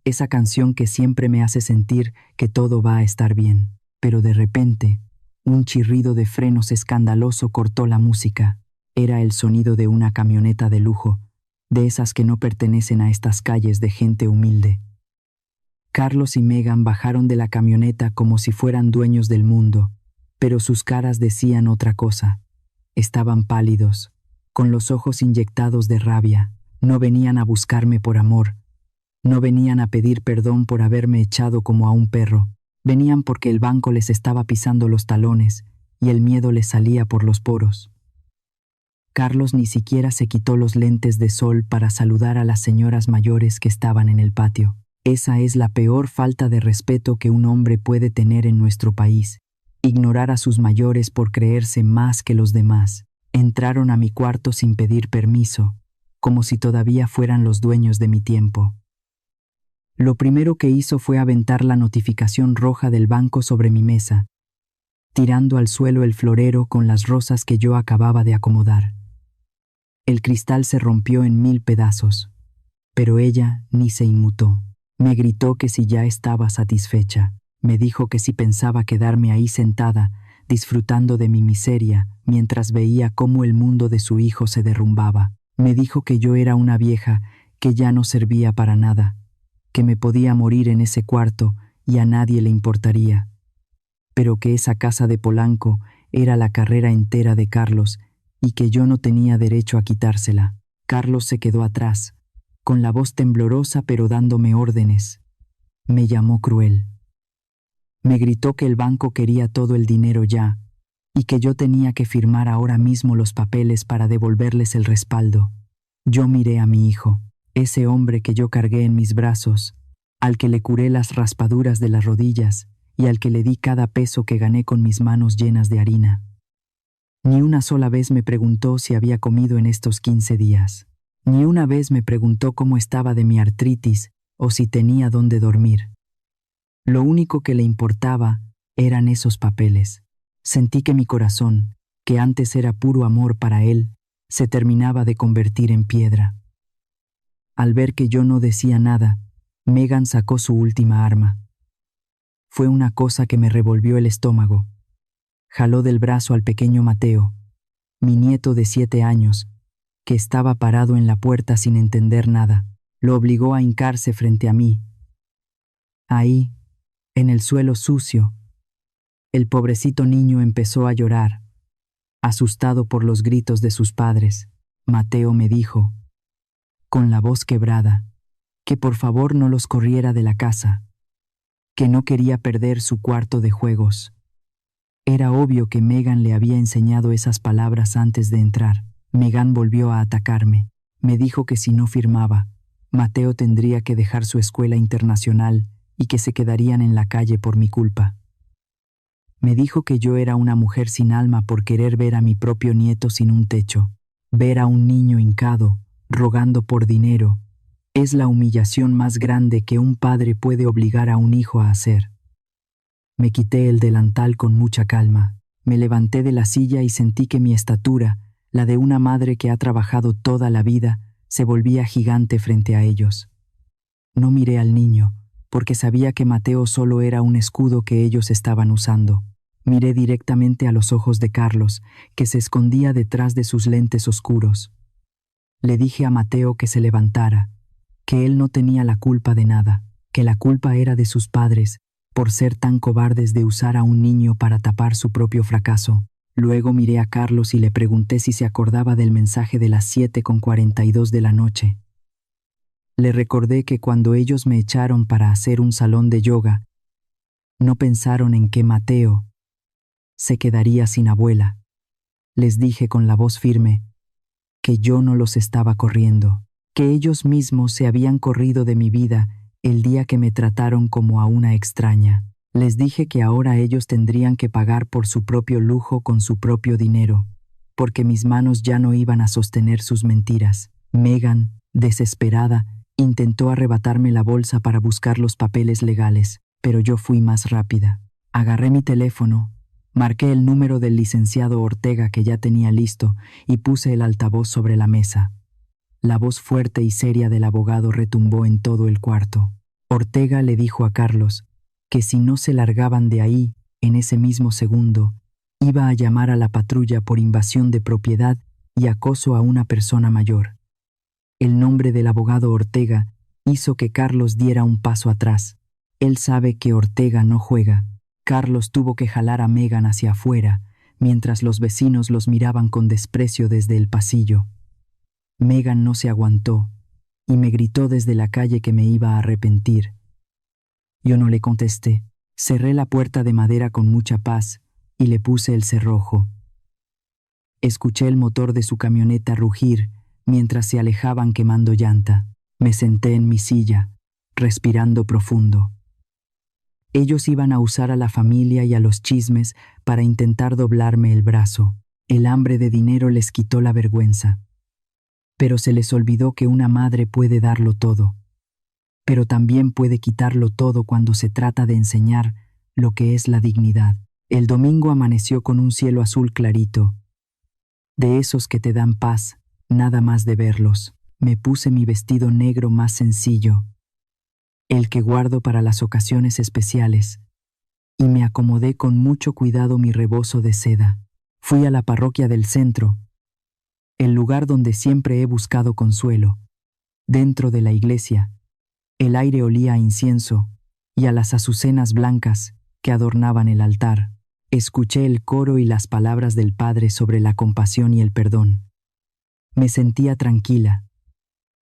esa canción que siempre me hace sentir que todo va a estar bien. Pero de repente, un chirrido de frenos escandaloso cortó la música. Era el sonido de una camioneta de lujo, de esas que no pertenecen a estas calles de gente humilde. Carlos y Megan bajaron de la camioneta como si fueran dueños del mundo, pero sus caras decían otra cosa. Estaban pálidos, con los ojos inyectados de rabia. No venían a buscarme por amor. No venían a pedir perdón por haberme echado como a un perro. Venían porque el banco les estaba pisando los talones y el miedo les salía por los poros. Carlos ni siquiera se quitó los lentes de sol para saludar a las señoras mayores que estaban en el patio. Esa es la peor falta de respeto que un hombre puede tener en nuestro país. Ignorar a sus mayores por creerse más que los demás. Entraron a mi cuarto sin pedir permiso, como si todavía fueran los dueños de mi tiempo. Lo primero que hizo fue aventar la notificación roja del banco sobre mi mesa, tirando al suelo el florero con las rosas que yo acababa de acomodar. El cristal se rompió en 1000 pedazos, pero ella ni se inmutó. Me gritó que si ya estaba satisfecha. Me dijo que si pensaba quedarme ahí sentada, disfrutando de mi miseria, mientras veía cómo el mundo de su hijo se derrumbaba. Me dijo que yo era una vieja que ya no servía para nada, que me podía morir en ese cuarto y a nadie le importaría, pero que esa casa de Polanco era la carrera entera de Carlos y que yo no tenía derecho a quitársela. Carlos se quedó atrás, con la voz temblorosa pero dándome órdenes. Me llamó cruel. Me gritó que el banco quería todo el dinero ya y que yo tenía que firmar ahora mismo los papeles para devolverles el respaldo. Yo miré a mi hijo, ese hombre que yo cargué en mis brazos, al que le curé las raspaduras de las rodillas y al que le di cada peso que gané con mis manos llenas de harina. Ni una sola vez me preguntó si había comido en estos 15 días. Ni una vez me preguntó cómo estaba de mi artritis o si tenía dónde dormir. Lo único que le importaba eran esos papeles. Sentí que mi corazón, que antes era puro amor para él, se terminaba de convertir en piedra. Al ver que yo no decía nada, Megan sacó su última arma. Fue una cosa que me revolvió el estómago. Jaló del brazo al pequeño Mateo, mi nieto de 7 años, que estaba parado en la puerta sin entender nada. Lo obligó a hincarse frente a mí. Ahí, en el suelo sucio, el pobrecito niño empezó a llorar, asustado por los gritos de sus padres. Mateo me dijo, con la voz quebrada, que por favor no los corriera de la casa, que no quería perder su cuarto de juegos. Era obvio que Megan le había enseñado esas palabras antes de entrar. Megan volvió a atacarme. Me dijo que si no firmaba, Mateo tendría que dejar su escuela internacional y que se quedarían en la calle por mi culpa. Me dijo que yo era una mujer sin alma por querer ver a mi propio nieto sin un techo. Ver a un niño hincado, rogando por dinero, es la humillación más grande que un padre puede obligar a un hijo a hacer. Me quité el delantal con mucha calma. Me levanté de la silla y sentí que mi estatura, la de una madre que ha trabajado toda la vida, se volvía gigante frente a ellos. No miré al niño, porque sabía que Mateo solo era un escudo que ellos estaban usando. Miré directamente a los ojos de Carlos, que se escondía detrás de sus lentes oscuros. Le dije a Mateo que se levantara, que él no tenía la culpa de nada, que la culpa era de sus padres, por ser tan cobardes de usar a un niño para tapar su propio fracaso. Luego miré a Carlos y le pregunté si se acordaba del mensaje de las 7:42 de la noche. Le recordé que cuando ellos me echaron para hacer un salón de yoga, no pensaron en que Mateo se quedaría sin abuela. Les dije con la voz firme que yo no los estaba corriendo, que ellos mismos se habían corrido de mi vida el día que me trataron como a una extraña. Les dije que ahora ellos tendrían que pagar por su propio lujo con su propio dinero, porque mis manos ya no iban a sostener sus mentiras. Megan, desesperada, intentó arrebatarme la bolsa para buscar los papeles legales, pero yo fui más rápida. Agarré mi teléfono, marqué el número del licenciado Ortega que ya tenía listo y puse el altavoz sobre la mesa. La voz fuerte y seria del abogado retumbó en todo el cuarto. Ortega le dijo a Carlos que si no se largaban de ahí, en ese mismo segundo, iba a llamar a la patrulla por invasión de propiedad y acoso a una persona mayor. El nombre del abogado Ortega hizo que Carlos diera un paso atrás. Él sabe que Ortega no juega. Carlos tuvo que jalar a Megan hacia afuera, mientras los vecinos los miraban con desprecio desde el pasillo. Megan no se aguantó y me gritó desde la calle que me iba a arrepentir. Yo no le contesté. Cerré la puerta de madera con mucha paz y le puse el cerrojo. Escuché el motor de su camioneta rugir mientras se alejaban quemando llanta. Me senté en mi silla, respirando profundo. Ellos iban a usar a la familia y a los chismes para intentar doblarme el brazo. El hambre de dinero les quitó la vergüenza. Pero se les olvidó que una madre puede darlo todo, pero también puede quitarlo todo cuando se trata de enseñar lo que es la dignidad. El domingo amaneció con un cielo azul clarito, de esos que te dan paz, nada más de verlos. Me puse mi vestido negro más sencillo, el que guardo para las ocasiones especiales, y me acomodé con mucho cuidado mi rebozo de seda. Fui a la parroquia del centro, el lugar donde siempre he buscado consuelo. Dentro de la iglesia, el aire olía a incienso y a las azucenas blancas que adornaban el altar. Escuché el coro y las palabras del Padre sobre la compasión y el perdón. Me sentía tranquila,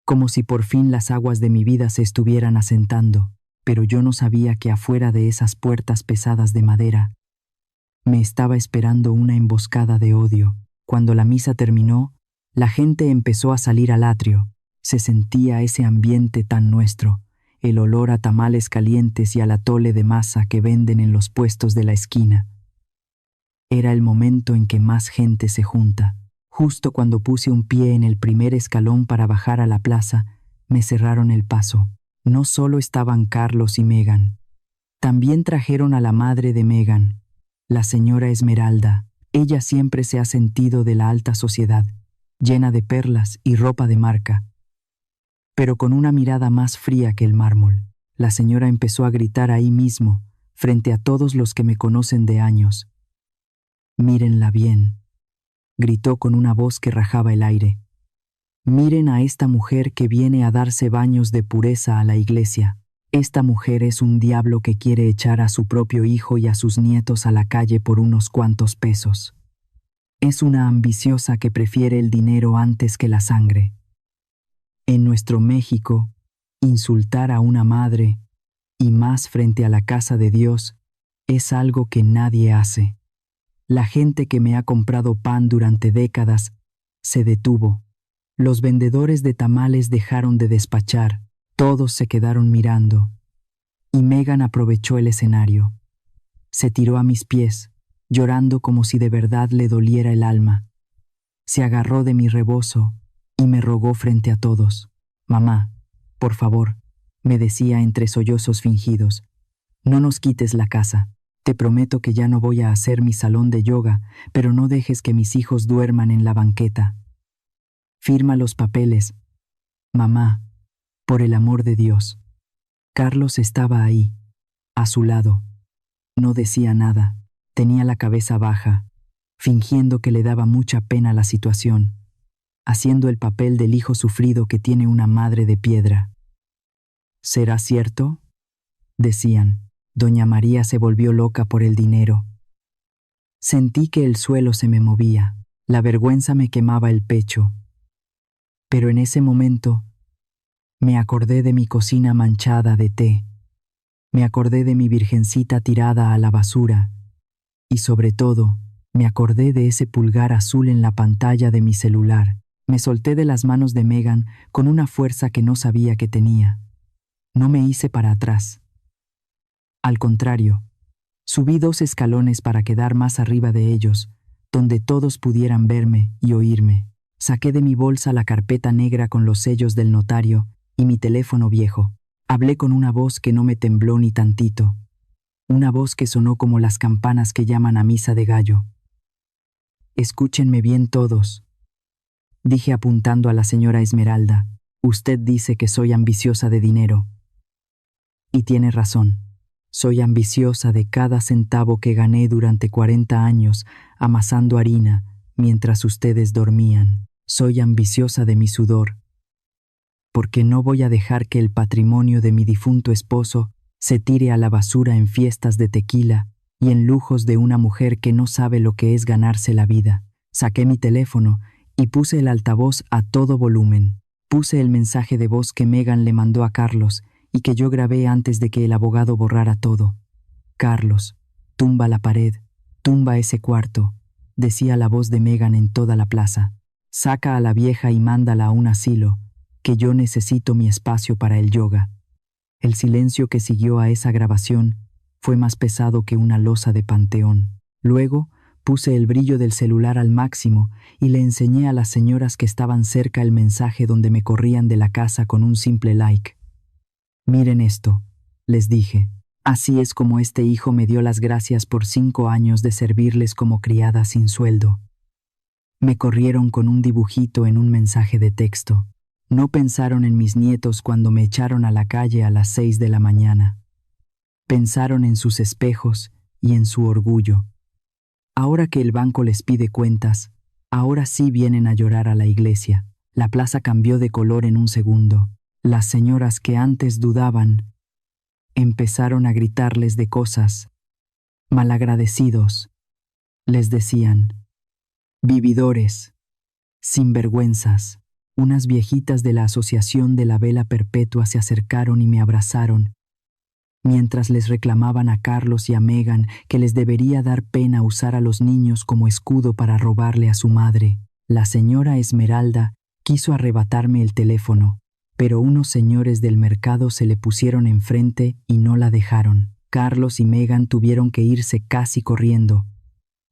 como si por fin las aguas de mi vida se estuvieran asentando, pero yo no sabía que afuera de esas puertas pesadas de madera me estaba esperando una emboscada de odio. Cuando la misa terminó, la gente empezó a salir al atrio. Se sentía ese ambiente tan nuestro, el olor a tamales calientes y al atole de masa que venden en los puestos de la esquina. Era el momento en que más gente se junta. Justo cuando puse un pie en el primer escalón para bajar a la plaza, me cerraron el paso. No solo estaban Carlos y Megan, también trajeron a la madre de Megan, la señora Esmeralda. Ella siempre se ha sentido de la alta sociedad, llena de perlas y ropa de marca, pero con una mirada más fría que el mármol. La señora empezó a gritar ahí mismo, frente a todos los que me conocen de años. «Mírenla bien», gritó con una voz que rajaba el aire. «Miren a esta mujer que viene a darse baños de pureza a la iglesia. Esta mujer es un diablo que quiere echar a su propio hijo y a sus nietos a la calle por unos cuantos pesos. Es una ambiciosa que prefiere el dinero antes que la sangre. En nuestro México, insultar a una madre, y más frente a la casa de Dios, es algo que nadie hace. La gente que me ha comprado pan durante décadas se detuvo. Los vendedores de tamales dejaron de despachar, todos se quedaron mirando. Y Megan aprovechó el escenario. Se tiró a mis pies, llorando como si de verdad le doliera el alma. Se agarró de mi rebozo y me rogó frente a todos. «Mamá, por favor», me decía entre sollozos fingidos, «no nos quites la casa. Te prometo que ya no voy a hacer mi salón de yoga, pero no dejes que mis hijos duerman en la banqueta. Firma los papeles. Mamá, por el amor de Dios». Carlos estaba ahí, a su lado. No decía nada, tenía la cabeza baja, fingiendo que le daba mucha pena la situación. haciendo el papel del hijo sufrido que tiene una madre de piedra. ¿Será cierto?, decían. Doña María se volvió loca por el dinero. Sentí que el suelo se me movía, la vergüenza me quemaba el pecho. Pero en ese momento me acordé de mi cocina manchada de té, me acordé de mi virgencita tirada a la basura y sobre todo me acordé de ese pulgar azul en la pantalla de mi celular. Me solté de las manos de Megan con una fuerza que no sabía que tenía. No me hice para atrás. Al contrario, subí 2 escalones para quedar más arriba de ellos, donde todos pudieran verme y oírme. Saqué de mi bolsa la carpeta negra con los sellos del notario y mi teléfono viejo. Hablé con una voz que no me tembló ni tantito. Una voz que sonó como las campanas que llaman a misa de gallo. Escúchenme bien todos, dije apuntando a la señora Esmeralda. Usted dice que soy ambiciosa de dinero. Y tiene razón. Soy ambiciosa de cada centavo que gané durante 40 años amasando harina mientras ustedes dormían. Soy ambiciosa de mi sudor, porque no voy a dejar que el patrimonio de mi difunto esposo se tire a la basura en fiestas de tequila y en lujos de una mujer que no sabe lo que es ganarse la vida. Saqué mi teléfono y puse el altavoz a todo volumen. Puse el mensaje de voz que Megan le mandó a Carlos y que yo grabé antes de que el abogado borrara todo. Carlos, tumba la pared, tumba ese cuarto, decía la voz de Megan en toda la plaza. Saca a la vieja y mándala a un asilo, que yo necesito mi espacio para el yoga. El silencio que siguió a esa grabación fue más pesado que una losa de panteón. Luego puse el brillo del celular al máximo y le enseñé a las señoras que estaban cerca el mensaje donde me corrían de la casa con un simple like. Miren esto, les dije. Así es como este hijo me dio las gracias por 5 años de servirles como criada sin sueldo. Me corrieron con un dibujito en un mensaje de texto. No pensaron en mis nietos cuando me echaron a la calle a las 6 de la mañana. Pensaron en sus espejos y en su orgullo. Ahora que el banco les pide cuentas, ahora sí vienen a llorar a la iglesia. La plaza cambió de color en un segundo. Las señoras que antes dudaban empezaron a gritarles de cosas. Malagradecidos, les decían. Vividores, sinvergüenzas. Unas viejitas de la Asociación de la Vela Perpetua se acercaron y me abrazaron, mientras les reclamaban a Carlos y a Megan que les debería dar pena usar a los niños como escudo para robarle a su madre. La señora Esmeralda quiso arrebatarme el teléfono, pero unos señores del mercado se le pusieron enfrente y no la dejaron. Carlos y Megan tuvieron que irse casi corriendo,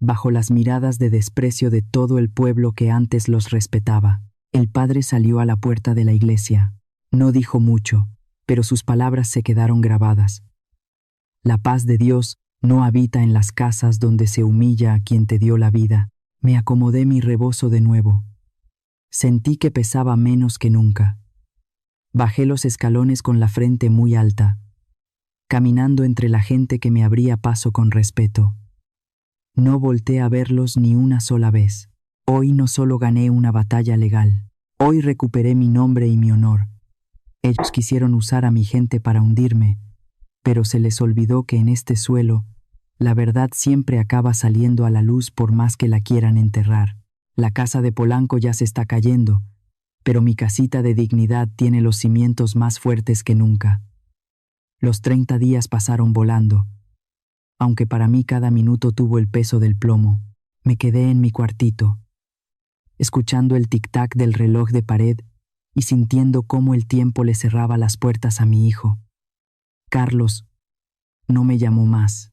bajo las miradas de desprecio de todo el pueblo que antes los respetaba. El padre salió a la puerta de la iglesia. No dijo mucho, pero sus palabras se quedaron grabadas. La paz de Dios no habita en las casas donde se humilla a quien te dio la vida. Me acomodé mi rebozo de nuevo. Sentí que pesaba menos que nunca. Bajé los escalones con la frente muy alta, caminando entre la gente que me abría paso con respeto. No volteé a verlos ni una sola vez. Hoy no solo gané una batalla legal, hoy recuperé mi nombre y mi honor. Ellos quisieron usar a mi gente para hundirme, pero se les olvidó que en este suelo la verdad siempre acaba saliendo a la luz por más que la quieran enterrar. La casa de Polanco ya se está cayendo, pero mi casita de dignidad tiene los cimientos más fuertes que nunca. Los 30 días pasaron volando, aunque para mí cada minuto tuvo el peso del plomo. Me quedé en mi cuartito, escuchando el tic-tac del reloj de pared y sintiendo cómo el tiempo le cerraba las puertas a mi hijo. Carlos no me llamó más.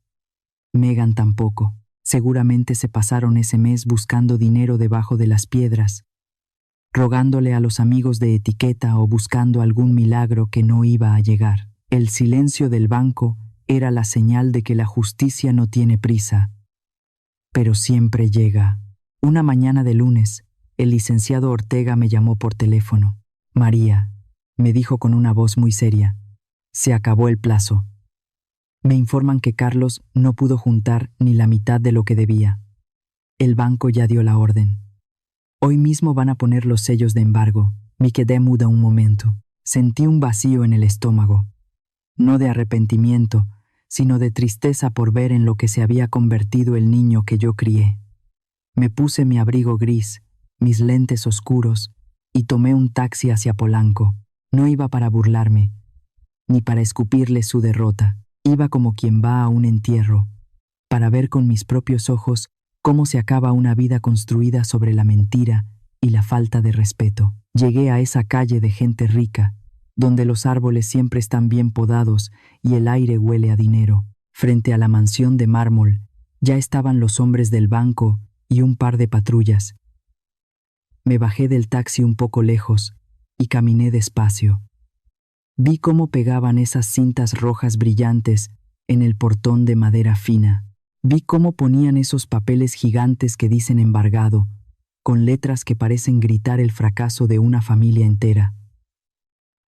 Megan tampoco. Seguramente se pasaron ese mes buscando dinero debajo de las piedras, rogándole a los amigos de etiqueta o buscando algún milagro que no iba a llegar. El silencio del banco era la señal de que la justicia no tiene prisa, pero siempre llega. Una mañana de lunes, el licenciado Ortega me llamó por teléfono. María, me dijo con una voz muy seria, se acabó el plazo. Me informan que Carlos no pudo juntar ni la mitad de lo que debía. El banco ya dio la orden. Hoy mismo van a poner los sellos de embargo. Me quedé muda un momento. Sentí un vacío en el estómago. No de arrepentimiento, sino de tristeza por ver en lo que se había convertido el niño que yo crié. Me puse mi abrigo gris, mis lentes oscuros, y tomé un taxi hacia Polanco. No iba para burlarme, ni para escupirle su derrota. Iba como quien va a un entierro, para ver con mis propios ojos cómo se acaba una vida construida sobre la mentira y la falta de respeto. Llegué a esa calle de gente rica, donde los árboles siempre están bien podados y el aire huele a dinero. Frente a la mansión de mármol, ya estaban los hombres del banco y un par de patrullas. Me bajé del taxi un poco lejos y caminé despacio. Vi cómo pegaban esas cintas rojas brillantes en el portón de madera fina. Vi cómo ponían esos papeles gigantes que dicen embargado, con letras que parecen gritar el fracaso de una familia entera.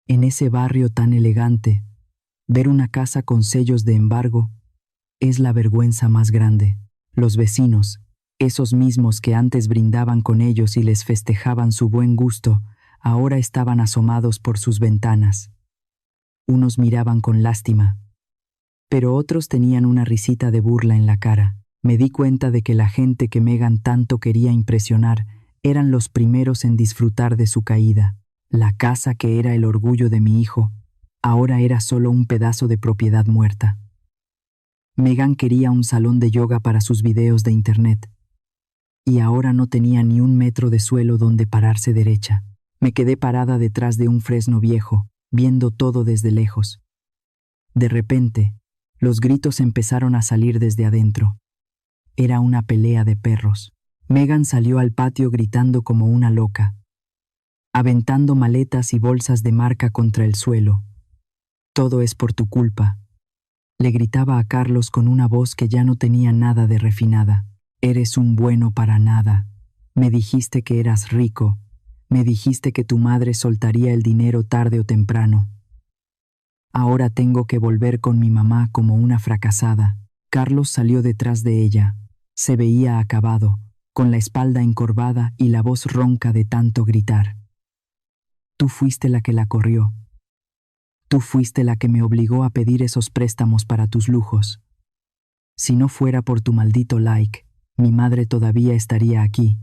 En ese barrio tan elegante, ver una casa con sellos de embargo es la vergüenza más grande. Los vecinos, esos mismos que antes brindaban con ellos y les festejaban su buen gusto, ahora estaban asomados por sus ventanas. Unos miraban con lástima, pero otros tenían una risita de burla en la cara. Me di cuenta de que la gente que Megan tanto quería impresionar eran los primeros en disfrutar de su caída. La casa que era el orgullo de mi hijo, ahora era solo un pedazo de propiedad muerta. Megan quería un salón de yoga para sus videos de internet, y ahora no tenía ni un metro de suelo donde pararse derecha. Me quedé parada detrás de un fresno viejo, viendo todo desde lejos. De repente, los gritos empezaron a salir desde adentro. Era una pelea de perros. Megan salió al patio gritando como una loca, aventando maletas y bolsas de marca contra el suelo. «Todo es por tu culpa», le gritaba a Carlos con una voz que ya no tenía nada de refinada. «Eres un bueno para nada. Me dijiste que eras rico. Me dijiste que tu madre soltaría el dinero tarde o temprano. Ahora tengo que volver con mi mamá como una fracasada». Carlos salió detrás de ella. Se veía acabado, con la espalda encorvada y la voz ronca de tanto gritar. «Tú fuiste la que la corrió. Tú fuiste la que me obligó a pedir esos préstamos para tus lujos. Si no fuera por tu maldito like, mi madre todavía estaría aquí.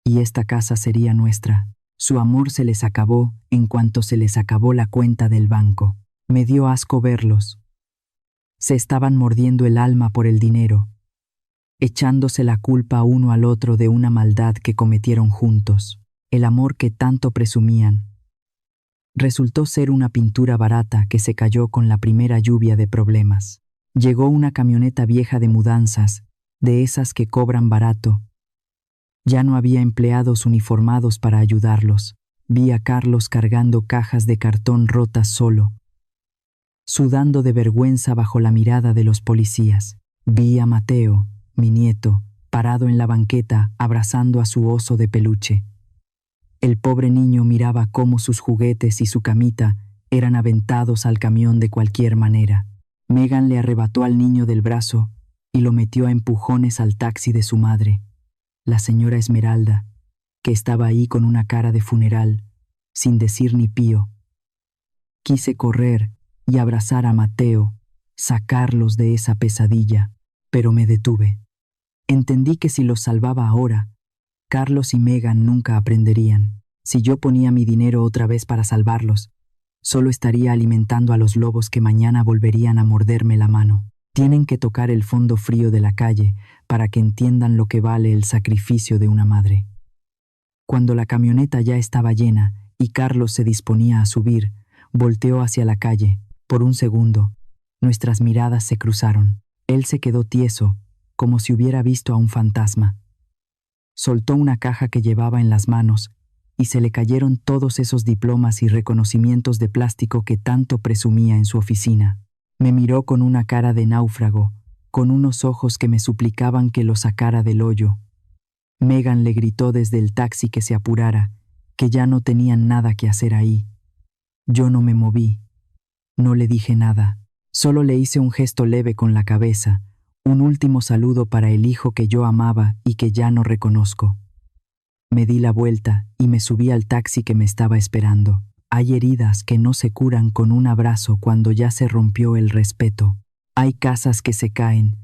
Y esta casa sería nuestra». Su amor se les acabó en cuanto se les acabó la cuenta del banco. Me dio asco verlos. Se estaban mordiendo el alma por el dinero, echándose la culpa uno al otro de una maldad que cometieron juntos. El amor que tanto presumían resultó ser una pintura barata que se cayó con la primera lluvia de problemas. Llegó una camioneta vieja de mudanzas, de esas que cobran barato. Ya no había empleados uniformados para ayudarlos. Vi a Carlos cargando cajas de cartón rotas solo, sudando de vergüenza bajo la mirada de los policías. Vi a Mateo, mi nieto, parado en la banqueta abrazando a su oso de peluche. El pobre niño miraba cómo sus juguetes y su camita eran aventados al camión de cualquier manera. Megan le arrebató al niño del brazo y lo metió a empujones al taxi de su madre, la señora Esmeralda, que estaba ahí con una cara de funeral, sin decir ni pío. Quise correr y abrazar a Mateo, sacarlos de esa pesadilla, pero me detuve. Entendí que si los salvaba ahora, Carlos y Megan nunca aprenderían. Si yo ponía mi dinero otra vez para salvarlos, solo estaría alimentando a los lobos que mañana volverían a morderme la mano. Tienen que tocar el fondo frío de la calle para que entiendan lo que vale el sacrificio de una madre. Cuando la camioneta ya estaba llena y Carlos se disponía a subir, volteó hacia la calle. Por un segundo, nuestras miradas se cruzaron. Él se quedó tieso, como si hubiera visto a un fantasma. Soltó una caja que llevaba en las manos y se le cayeron todos esos diplomas y reconocimientos de plástico que tanto presumía en su oficina. Me miró con una cara de náufrago, con unos ojos que me suplicaban que lo sacara del hoyo. Megan le gritó desde el taxi que se apurara, que ya no tenían nada que hacer ahí. Yo no me moví. No le dije nada. Solo le hice un gesto leve con la cabeza, un último saludo para el hijo que yo amaba y que ya no reconozco. Me di la vuelta y me subí al taxi que me estaba esperando. Hay heridas que no se curan con un abrazo cuando ya se rompió el respeto. Hay casas que se caen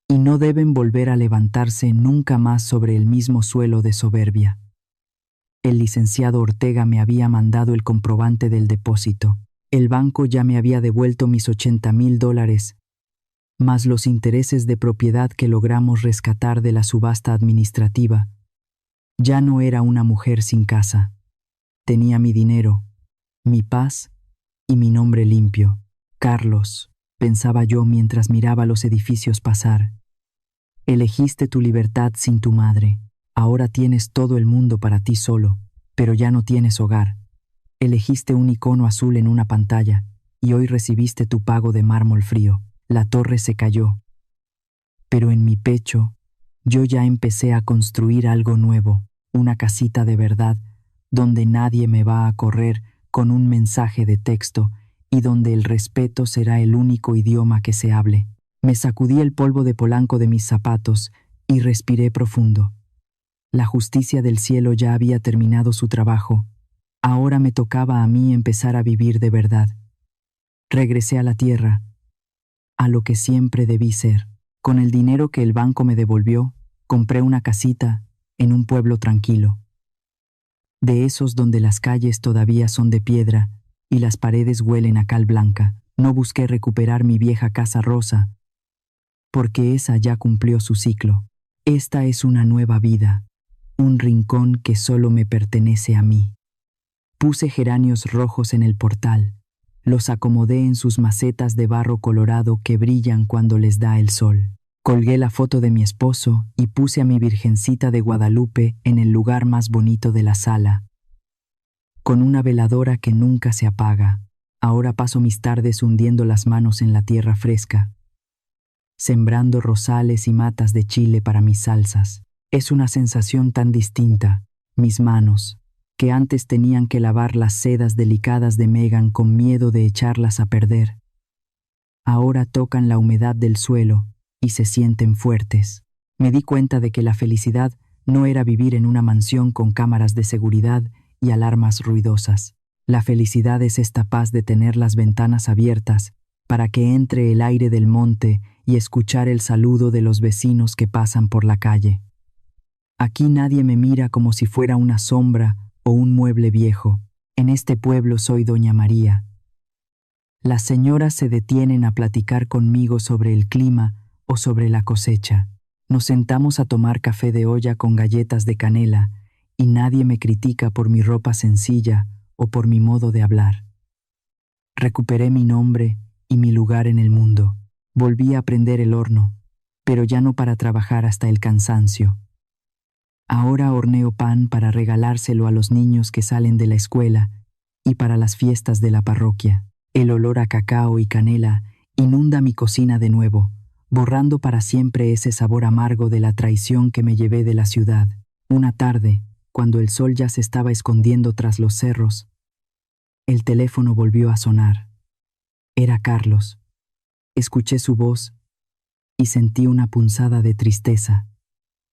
y no deben volver a levantarse nunca más sobre el mismo suelo de soberbia. El licenciado Ortega me había mandado el comprobante del depósito. El banco ya me había devuelto mis $80,000, más los intereses de propiedad que logramos rescatar de la subasta administrativa. Ya no era una mujer sin casa. Tenía mi dinero, mi paz y mi nombre limpio. Carlos, pensaba yo mientras miraba los edificios pasar. Elegiste tu libertad sin tu madre. Ahora tienes todo el mundo para ti solo, pero ya no tienes hogar. Elegiste un icono azul en una pantalla y hoy recibiste tu pago de mármol frío. La torre se cayó. Pero en mi pecho, yo ya empecé a construir algo nuevo, una casita de verdad, donde nadie me va a correr con un mensaje de texto y donde el respeto será el único idioma que se hable. Me sacudí el polvo de Polanco de mis zapatos y respiré profundo. La justicia del cielo ya había terminado su trabajo. Ahora me tocaba a mí empezar a vivir de verdad. Regresé a la tierra, a lo que siempre debí ser. Con el dinero que el banco me devolvió, compré una casita en un pueblo tranquilo. De esos donde las calles todavía son de piedra y las paredes huelen a cal blanca. No busqué recuperar mi vieja casa rosa, porque esa ya cumplió su ciclo. Esta es una nueva vida, un rincón que solo me pertenece a mí. Puse geranios rojos en el portal. Los acomodé en sus macetas de barro colorado que brillan cuando les da el sol. Colgué la foto de mi esposo y puse a mi Virgencita de Guadalupe en el lugar más bonito de la sala. Con una veladora que nunca se apaga, ahora paso mis tardes hundiendo las manos en la tierra fresca, sembrando rosales y matas de chile para mis salsas. Es una sensación tan distinta, mis manos, que antes tenían que lavar las sedas delicadas de Megan con miedo de echarlas a perder. Ahora tocan la humedad del suelo y se sienten fuertes. Me di cuenta de que la felicidad no era vivir en una mansión con cámaras de seguridad y alarmas ruidosas. La felicidad es esta paz de tener las ventanas abiertas para que entre el aire del monte y escuchar el saludo de los vecinos que pasan por la calle. Aquí nadie me mira como si fuera una sombra o un mueble viejo. En este pueblo soy Doña María. Las señoras se detienen a platicar conmigo sobre el clima o sobre la cosecha. Nos sentamos a tomar café de olla con galletas de canela y nadie me critica por mi ropa sencilla o por mi modo de hablar. Recuperé mi nombre y mi lugar en el mundo. Volví a prender el horno, pero ya no para trabajar hasta el cansancio. Ahora horneo pan para regalárselo a los niños que salen de la escuela y para las fiestas de la parroquia. El olor a cacao y canela inunda mi cocina de nuevo, borrando para siempre ese sabor amargo de la traición que me llevé de la ciudad. Una tarde, cuando el sol ya se estaba escondiendo tras los cerros, el teléfono volvió a sonar. Era Carlos. Escuché su voz y sentí una punzada de tristeza.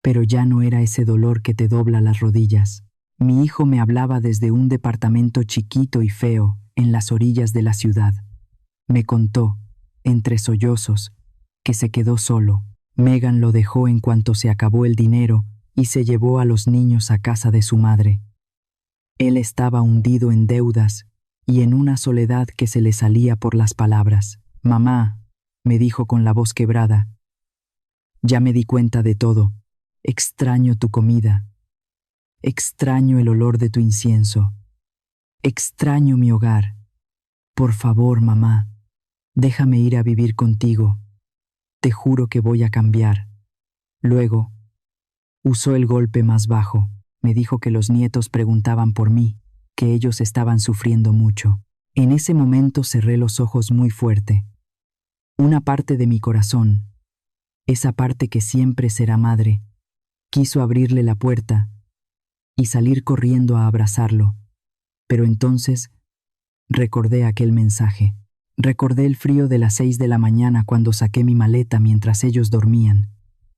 Pero ya no era ese dolor que te dobla las rodillas. Mi hijo me hablaba desde un departamento chiquito y feo en las orillas de la ciudad. Me contó, entre sollozos, que se quedó solo. Megan lo dejó en cuanto se acabó el dinero y se llevó a los niños a casa de su madre. Él estaba hundido en deudas y en una soledad que se le salía por las palabras. «Mamá», me dijo con la voz quebrada, «ya me di cuenta de todo. Extraño tu comida. Extraño el olor de tu incienso. Extraño mi hogar. Por favor, mamá, déjame ir a vivir contigo. Te juro que voy a cambiar». Luego, usó el golpe más bajo. Me dijo que los nietos preguntaban por mí, que ellos estaban sufriendo mucho. En ese momento cerré los ojos muy fuerte. Una parte de mi corazón, esa parte que siempre será madre, quiso abrirle la puerta y salir corriendo a abrazarlo, pero entonces recordé aquel mensaje. Recordé el frío de las 6 de la mañana cuando saqué mi maleta mientras ellos dormían.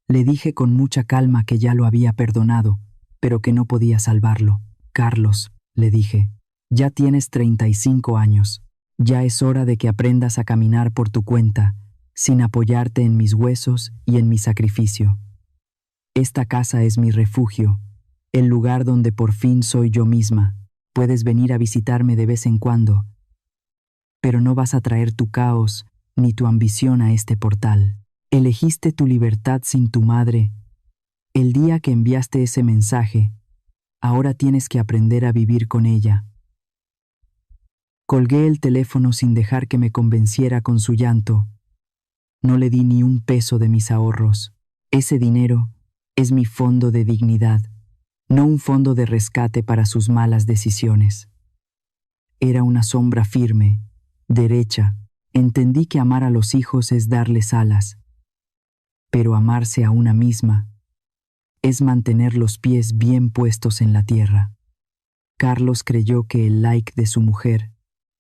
Le dije con mucha calma que ya lo había perdonado, pero que no podía salvarlo. Carlos, le dije, ya tienes 35 años. Ya es hora de que aprendas a caminar por tu cuenta, sin apoyarte en mis huesos y en mi sacrificio. Esta casa es mi refugio, el lugar donde por fin soy yo misma. Puedes venir a visitarme de vez en cuando, pero no vas a traer tu caos ni tu ambición a este portal. Elegiste tu libertad sin tu madre. El día que enviaste ese mensaje, ahora tienes que aprender a vivir con ella. Colgué el teléfono sin dejar que me convenciera con su llanto. No le di ni un peso de mis ahorros. Ese dinero es mi fondo de dignidad, no un fondo de rescate para sus malas decisiones. Era una sombra firme, derecha. Entendí que amar a los hijos es darles alas, pero amarse a una misma es mantener los pies bien puestos en la tierra. Carlos creyó que el like de su mujer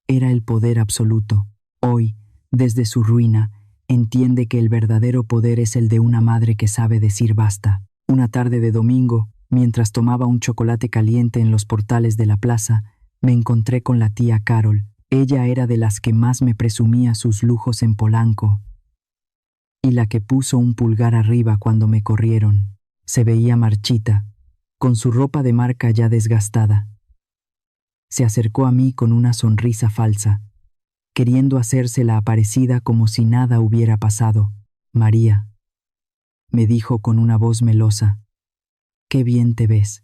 era el poder absoluto. Hoy, desde su ruina, entiende que el verdadero poder es el de una madre que sabe decir basta. Una tarde de domingo, mientras tomaba un chocolate caliente en los portales de la plaza, me encontré con la tía Carol. Ella era de las que más me presumía sus lujos en Polanco y la que puso un pulgar arriba cuando me corrieron. Se veía marchita, con su ropa de marca ya desgastada. Se acercó a mí con una sonrisa falsa, queriendo hacerse la aparecida como si nada hubiera pasado. María, me dijo con una voz melosa, qué bien te ves.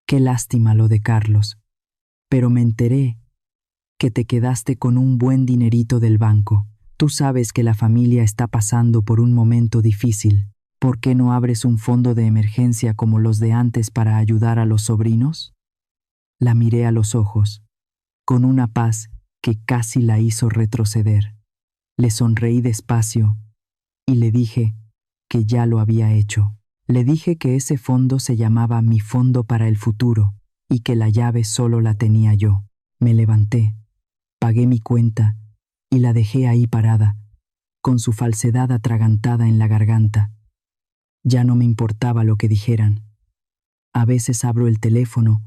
Qué lástima lo de Carlos. Pero me enteré que te quedaste con un buen dinerito del banco. Tú sabes que la familia está pasando por un momento difícil. ¿Por qué no abres un fondo de emergencia como los de antes para ayudar a los sobrinos? La miré a los ojos, con una paz que casi la hizo retroceder. Le sonreí despacio y le dije que ya lo había hecho. Le dije que ese fondo se llamaba mi fondo para el futuro y que la llave solo la tenía yo. Me levanté, pagué mi cuenta y la dejé ahí parada, con su falsedad atragantada en la garganta. Ya no me importaba lo que dijeran. A veces abro el teléfono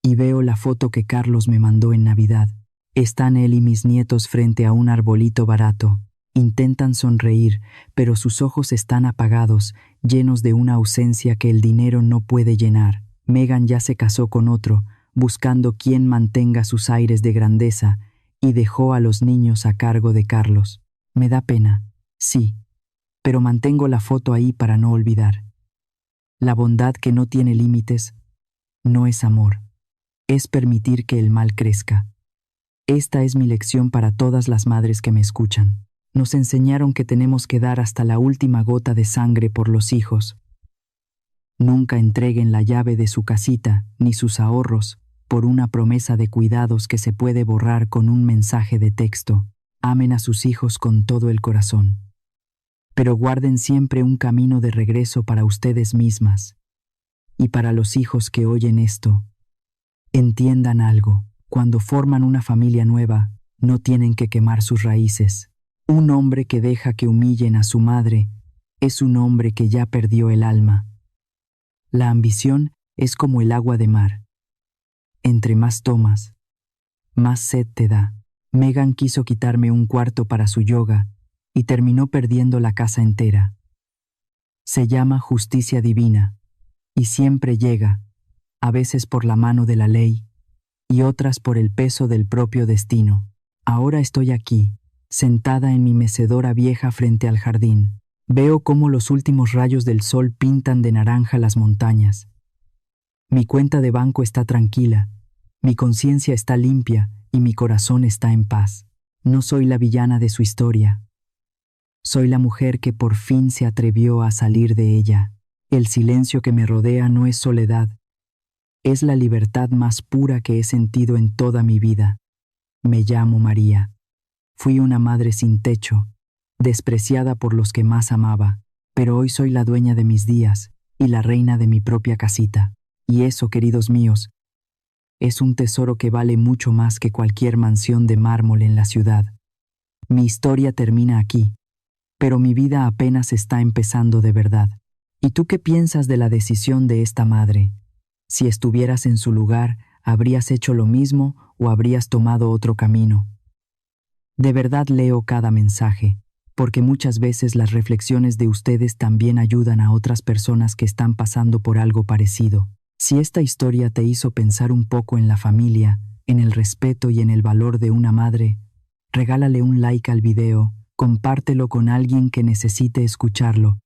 y veo la foto que Carlos me mandó en Navidad. Están él y mis nietos frente a un arbolito barato. Intentan sonreír, pero sus ojos están apagados, llenos de una ausencia que el dinero no puede llenar. Megan ya se casó con otro, buscando quien mantenga sus aires de grandeza, y dejó a los niños a cargo de Carlos. Me da pena, sí, pero mantengo la foto ahí para no olvidar. La bondad que no tiene límites no es amor, es permitir que el mal crezca. Esta es mi lección para todas las madres que me escuchan. Nos enseñaron que tenemos que dar hasta la última gota de sangre por los hijos. Nunca entreguen la llave de su casita ni sus ahorros por una promesa de cuidados que se puede borrar con un mensaje de texto. Amen a sus hijos con todo el corazón, pero guarden siempre un camino de regreso para ustedes mismas. Y para los hijos que oyen esto, entiendan algo. Cuando forman una familia nueva, no tienen que quemar sus raíces. Un hombre que deja que humillen a su madre es un hombre que ya perdió el alma. La ambición es como el agua de mar. Entre más tomas, más sed te da. Megan quiso quitarme un cuarto para su yoga y terminó perdiendo la casa entera. Se llama justicia divina y siempre llega, a veces por la mano de la ley y otras por el peso del propio destino. Ahora estoy aquí, sentada en mi mecedora vieja frente al jardín. Veo cómo los últimos rayos del sol pintan de naranja las montañas. Mi cuenta de banco está tranquila, mi conciencia está limpia y mi corazón está en paz. No soy la villana de su historia. Soy la mujer que por fin se atrevió a salir de ella. El silencio que me rodea no es soledad. Es la libertad más pura que he sentido en toda mi vida. Me llamo María. Fui una madre sin techo, despreciada por los que más amaba, pero hoy soy la dueña de mis días y la reina de mi propia casita. Y eso, queridos míos, es un tesoro que vale mucho más que cualquier mansión de mármol en la ciudad. Mi historia termina aquí, pero mi vida apenas está empezando de verdad. ¿Y tú qué piensas de la decisión de esta madre? Si estuvieras en su lugar, ¿habrías hecho lo mismo o habrías tomado otro camino? De verdad leo cada mensaje, porque muchas veces las reflexiones de ustedes también ayudan a otras personas que están pasando por algo parecido. Si esta historia te hizo pensar un poco en la familia, en el respeto y en el valor de una madre, regálale un like al video, compártelo con alguien que necesite escucharlo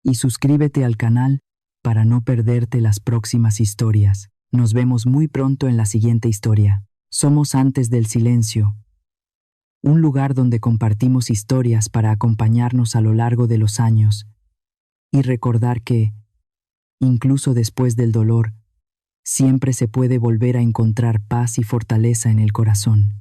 y suscríbete al canal para no perderte las próximas historias. Nos vemos muy pronto en la siguiente historia. Somos Antes del Silencio, un lugar donde compartimos historias para acompañarnos a lo largo de los años y recordar que, incluso después del dolor, siempre se puede volver a encontrar paz y fortaleza en el corazón.